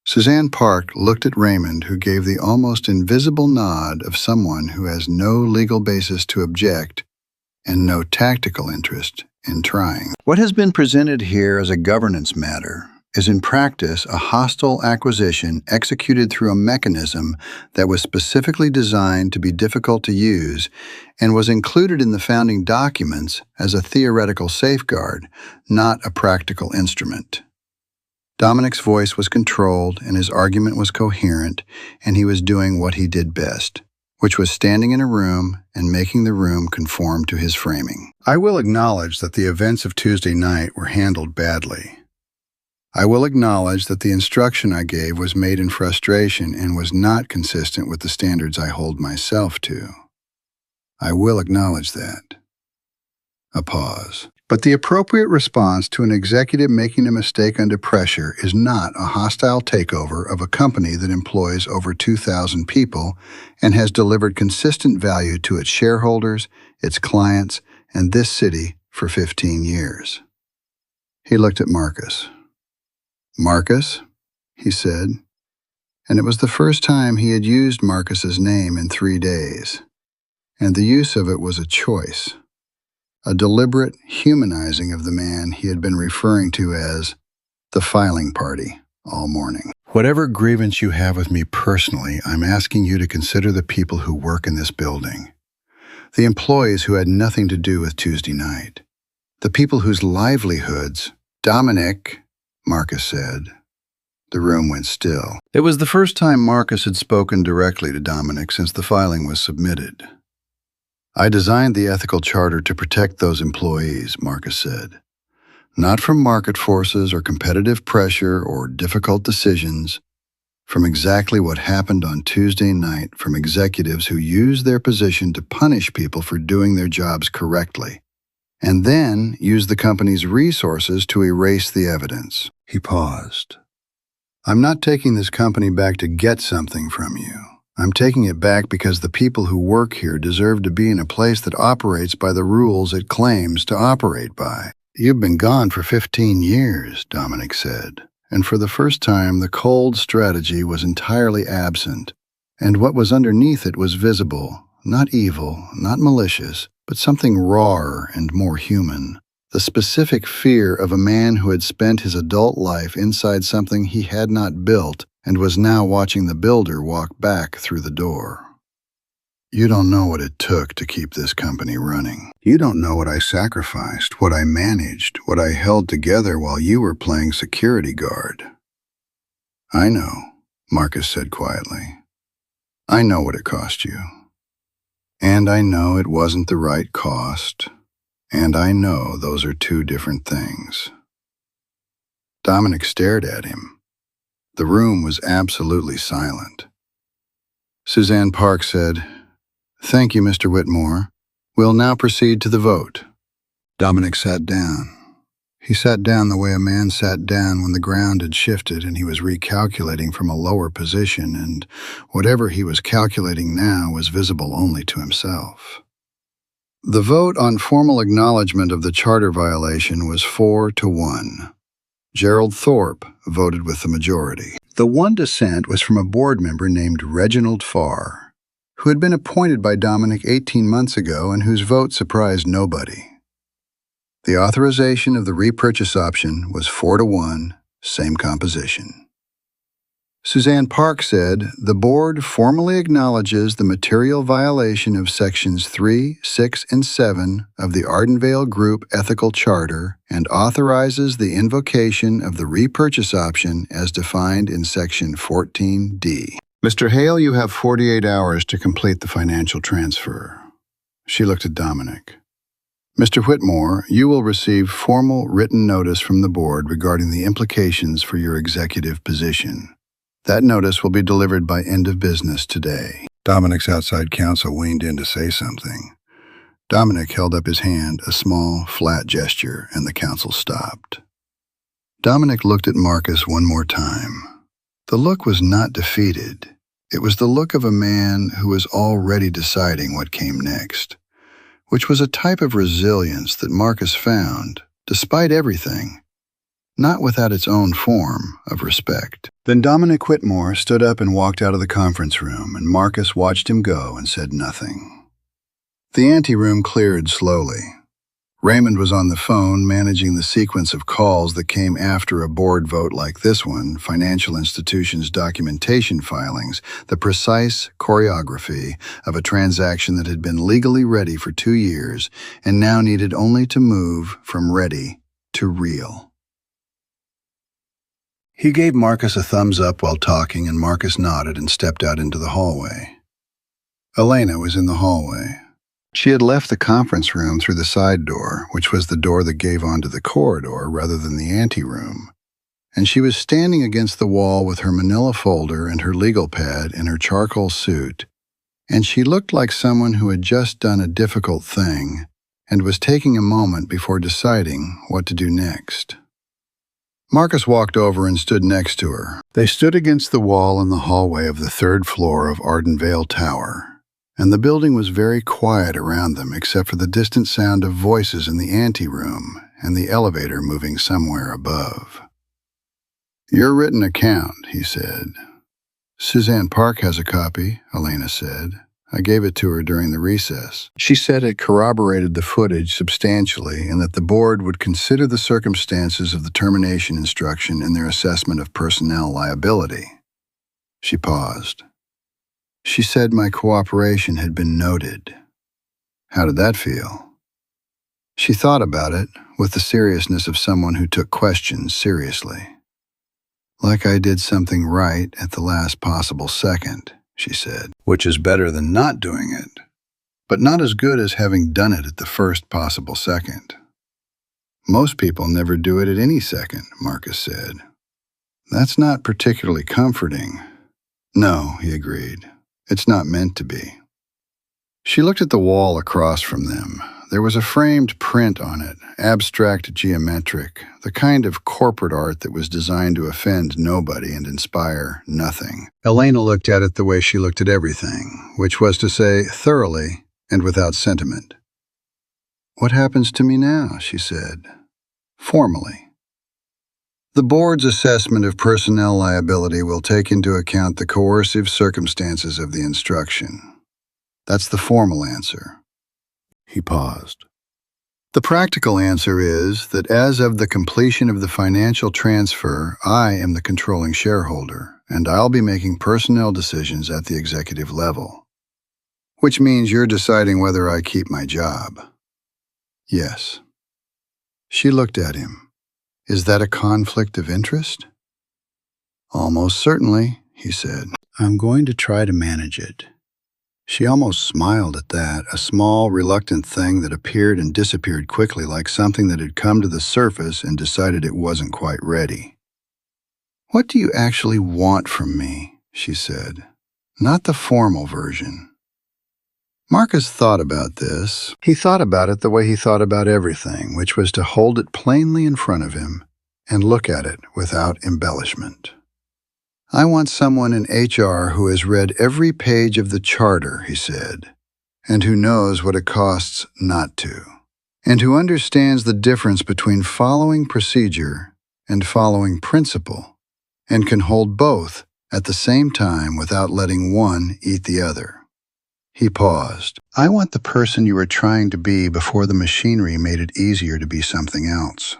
Suzanne Park looked at Raymond, who gave the almost invisible nod of someone who has no legal basis to object and no tactical interest in trying. What has been presented here as a governance matter is in practice a hostile acquisition executed through a mechanism that was specifically designed to be difficult to use and was included in the founding documents as a theoretical safeguard, not a practical instrument. Dominic's voice was controlled and his argument was coherent, and he was doing what he did best, which was standing in a room and making the room conform to his framing. "I will acknowledge that the events of Tuesday night were handled badly. I will acknowledge that the instruction I gave was made in frustration and was not consistent with the standards I hold myself to. I will acknowledge that." A pause. "But the appropriate response to an executive making a mistake under pressure is not a hostile takeover of a company that employs over 2,000 people and has delivered consistent value to its shareholders, its clients, and this city for 15 years. He looked at Marcus. "Marcus," he said, and it was the first time he had used Marcus's name in 3 days, and the use of it was a choice, a deliberate humanizing of the man he had been referring to as the filing party all morning. "Whatever grievance you have with me personally, I'm asking you to consider the people who work in this building, the employees who had nothing to do with Tuesday night, the people whose livelihoods—" "Dominic," Marcus said. The room went still. It was the first time Marcus had spoken directly to Dominic since the filing was submitted. "I designed the ethical charter to protect those employees," Marcus said. "Not from market forces or competitive pressure or difficult decisions, from exactly what happened on Tuesday night from executives who used their position to punish people for doing their jobs correctly, and then use the company's resources to erase the evidence." He paused. "I'm not taking this company back to get something from you. I'm taking it back because the people who work here deserve to be in a place that operates by the rules it claims to operate by." "You've been gone for 15 years, Dominic said, and for the first time the cold strategy was entirely absent, and what was underneath it was visible, not evil, not malicious, but something rawer and more human. The specific fear of a man who had spent his adult life inside something he had not built and was now watching the builder walk back through the door. You don't know what it took to keep this company running. You don't know what I sacrificed, what I managed, what I held together while you were playing security guard." "I know," Marcus said quietly. "I know what it cost you. And I know it wasn't the right cost. And I know those are two different things." Dominic stared at him. The room was absolutely silent. Suzanne Park said, "Thank you, Mr. Whitmore. We'll now proceed to the vote." Dominic sat down. He sat down the way a man sat down when the ground had shifted and he was recalculating from a lower position, and whatever he was calculating now was visible only to himself. The vote on formal acknowledgement of the charter violation was 4-1. Gerald Thorpe voted with the majority. The one dissent was from a board member named Reginald Farr, who had been appointed by Dominic 18 months ago and whose vote surprised nobody. The authorization of the repurchase option was 4-1, same composition. Suzanne Park said, "The board formally acknowledges the material violation of Sections 3, 6, and 7 of the Ardenvale Group Ethical Charter and authorizes the invocation of the repurchase option as defined in Section 14D. Mr. Hale, you have 48 hours to complete the financial transfer." She looked at Dominic. "Mr. Whitmore, you will receive formal written notice from the board regarding the implications for your executive position. That notice will be delivered by end of business today." Dominic's outside counsel leaned in to say something. Dominic held up his hand, a small, flat gesture, and the counsel stopped. Dominic looked at Marcus one more time. The look was not defeated. It was the look of a man who was already deciding what came next, which was a type of resilience that Marcus found, despite everything, not without its own form of respect. Then Dominic Whitmore stood up and walked out of the conference room, and Marcus watched him go and said nothing. The anteroom cleared slowly. Raymond was on the phone managing the sequence of calls that came after a board vote like this one, financial institutions' documentation filings, the precise choreography of a transaction that had been legally ready for 2 years and now needed only to move from ready to real. He gave Marcus a thumbs up while talking, and Marcus nodded and stepped out into the hallway. Elena was in the hallway. She had left the conference room through the side door, which was the door that gave onto the corridor rather than the anteroom, and she was standing against the wall with her manila folder and her legal pad in her charcoal suit, and she looked like someone who had just done a difficult thing and was taking a moment before deciding what to do next. Marcus walked over and stood next to her. They stood against the wall in the hallway of the 3rd floor of Ardenvale Tower, and the building was very quiet around them except for the distant sound of voices in the anteroom and the elevator moving somewhere above. "Your written account," he said. "Suzanne Park has a copy," Elena said. "I gave it to her during the recess." She said it corroborated the footage substantially and that the board would consider the circumstances of the termination instruction in their assessment of personnel liability. She paused. "She said my cooperation had been noted." How did that feel? She thought about it with the seriousness of someone who took questions seriously. "Like I did something right at the last possible second," she said, "which is better than not doing it, but not as good as having done it at the first possible second." "Most people never do it at any second," Marcus said. "That's not particularly comforting." "No," he agreed. "It's not meant to be." She looked at the wall across from them. There was a framed print on it, abstract geometric, the kind of corporate art that was designed to offend nobody and inspire nothing. Elena looked at it the way she looked at everything, which was to say, thoroughly and without sentiment. "What happens to me now?" she said, formally. "The board's assessment of personnel liability will take into account the coercive circumstances of the instruction. That's the formal answer." He paused. "The practical answer is that as of the completion of the financial transfer, I am the controlling shareholder, and I'll be making personnel decisions at the executive level. Which means you're deciding whether I keep my job." "Yes." She looked at him. "Is that a conflict of interest?" "Almost certainly," he said. "I'm going to try to manage it." She almost smiled at that, a small, reluctant thing that appeared and disappeared quickly like something that had come to the surface and decided it wasn't quite ready. "What do you actually want from me?" she said. "Not the formal version." Marcus thought about this. He thought about it the way he thought about everything, which was to hold it plainly in front of him and look at it without embellishment. "I want someone in HR who has read every page of the charter," he said, "and who knows what it costs not to, and who understands the difference between following procedure and following principle, and can hold both at the same time without letting one eat the other." He paused. "I want the person you were trying to be before the machinery made it easier to be something else."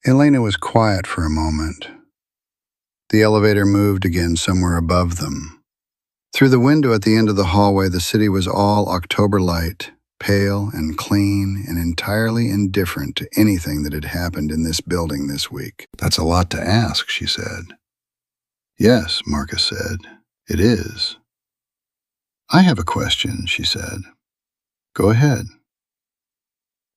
Elena was quiet for a moment. The elevator moved again somewhere above them. Through the window at the end of the hallway, the city was all October light, pale and clean and entirely indifferent to anything that had happened in this building this week. "That's a lot to ask," she said. "Yes," Marcus said, "it is." "I have a question," she said. "Go ahead."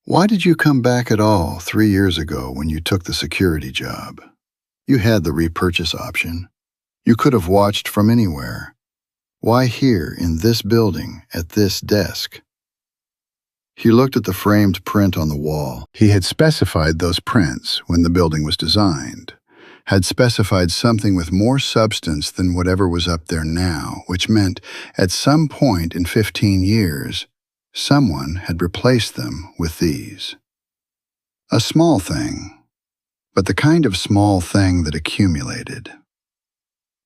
"Why did you come back at all 3 years ago when you took the security job? You had the repurchase option. You could have watched from anywhere. Why here, in this building, at this desk?" He looked at the framed print on the wall. He had specified those prints when the building was designed. had specified something with more substance than whatever was up there now, which meant at some point in 15 years, someone had replaced them with these. A small thing, but the kind of small thing that accumulated.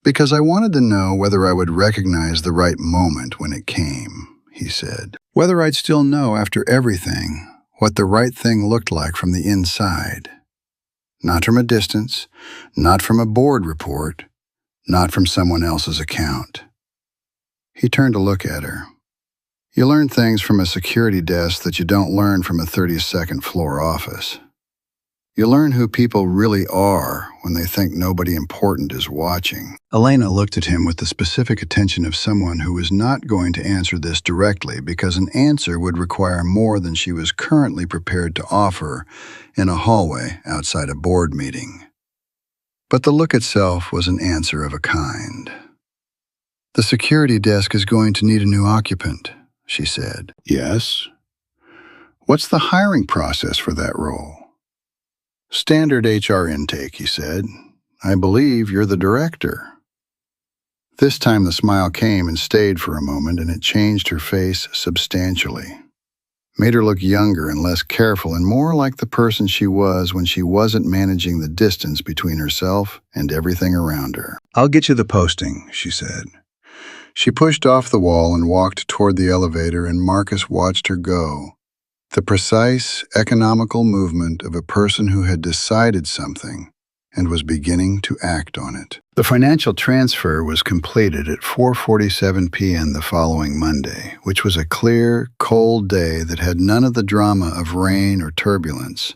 Because I wanted to know whether I would recognize the right moment when it came, he said. Whether I'd still know after everything what the right thing looked like from the inside. Not from a distance, not from a board report, not from someone else's account. He turned to look at her. You learn things from a security desk that you don't learn from a 32nd floor office. You learn who people really are when they think nobody important is watching. Elena looked at him with the specific attention of someone who was not going to answer this directly because an answer would require more than she was currently prepared to offer in a hallway outside a board meeting. But the look itself was an answer of a kind. The security desk is going to need a new occupant, she said. Yes. What's the hiring process for that role? Standard HR intake, he said. I believe you're the director. This time the smile came and stayed for a moment, and it changed her face substantially. Made her look younger and less careful and more like the person she was when she wasn't managing the distance between herself and everything around her. I'll get you the posting, she said. She pushed off the wall and walked toward the elevator, and Marcus watched her go. The precise, economical movement of a person who had decided something and was beginning to act on it. The financial transfer was completed at 4:47 p.m. the following Monday, which was a clear, cold day that had none of the drama of rain or turbulence,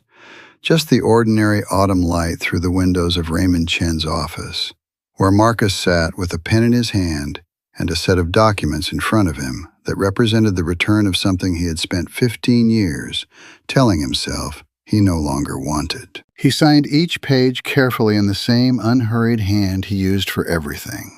just the ordinary autumn light through the windows of Raymond Chen's office, where Marcus sat with a pen in his hand and a set of documents in front of him that represented the return of something he had spent 15 years telling himself he no longer wanted. He signed each page carefully in the same unhurried hand he used for everything.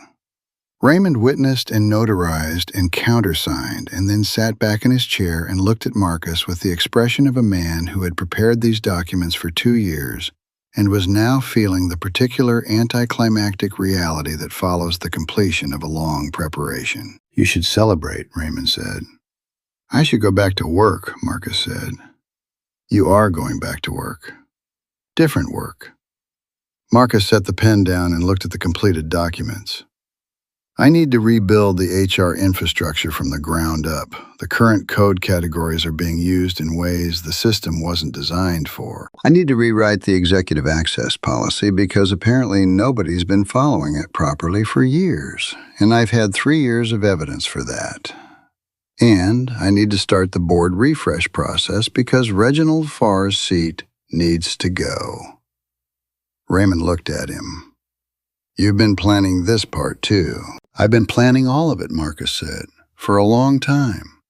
Raymond witnessed and notarized and countersigned, and then sat back in his chair and looked at Marcus with the expression of a man who had prepared these documents for 2 years and was now feeling the particular anticlimactic reality that follows the completion of a long preparation. You should celebrate, Raymond said. I should go back to work, Marcus said. You are going back to work. Different work. Marcus set the pen down and looked at the completed documents. I need to rebuild the HR infrastructure from the ground up. The current code categories are being used in ways the system wasn't designed for. I need to rewrite the executive access policy because apparently nobody's been following it properly for years, and I've had 3 years of evidence for that. And I need to start the board refresh process because Reginald Farr's seat needs to go. Raymond looked at him. You've been planning this part too. I've been planning all of it, Marcus said, for a long time.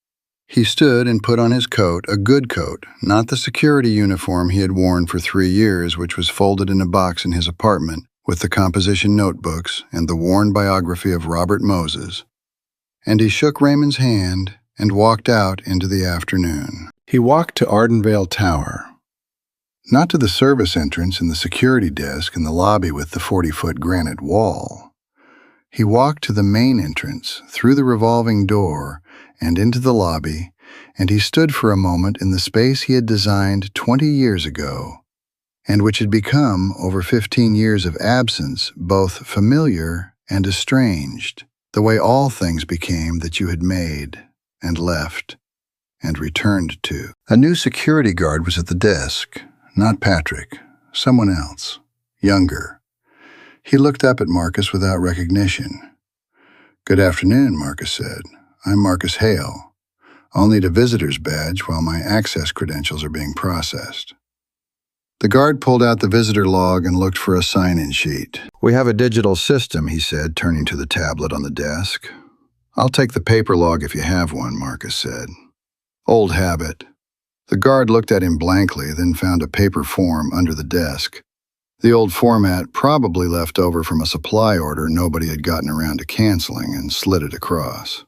He stood and put on his coat, a good coat, not the security uniform he had worn for 3 years, which was folded in a box in his apartment with the composition notebooks and the worn biography of Robert Moses. And he shook Raymond's hand and walked out into the afternoon. He walked to Ardenvale Tower. Not to the service entrance and the security desk and the lobby with the 40-foot granite wall. He walked to the main entrance, through the revolving door, and into the lobby, and he stood for a moment in the space he had designed 20 years ago, and which had become, over 15 years of absence, both familiar and estranged, the way all things became that you had made, and left, and returned to. A new security guard was at the desk. Not Patrick, someone else, younger. He looked up at Marcus without recognition. Good afternoon, Marcus said. I'm Marcus Hale. I'll need a visitor's badge while my access credentials are being processed. The guard pulled out the visitor log and looked for a sign-in sheet. We have a digital system, he said, turning to the tablet on the desk. I'll take the paper log if you have one, Marcus said. Old habit. The guard looked at him blankly, then found a paper form under the desk. The old format probably left over from a supply order nobody had gotten around to canceling and slid it across.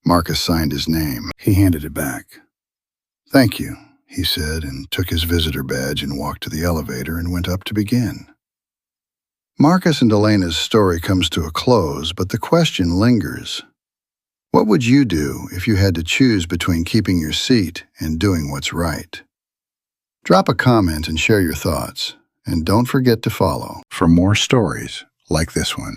Marcus signed his name. He handed it back. Thank you, he said, and took his visitor badge and walked to the elevator and went up to begin. Marcus and Elena's story comes to a close, but the question lingers. What would you do if you had to choose between keeping your seat and doing what's right? Drop a comment and share your thoughts, and don't forget to follow for more stories like this one.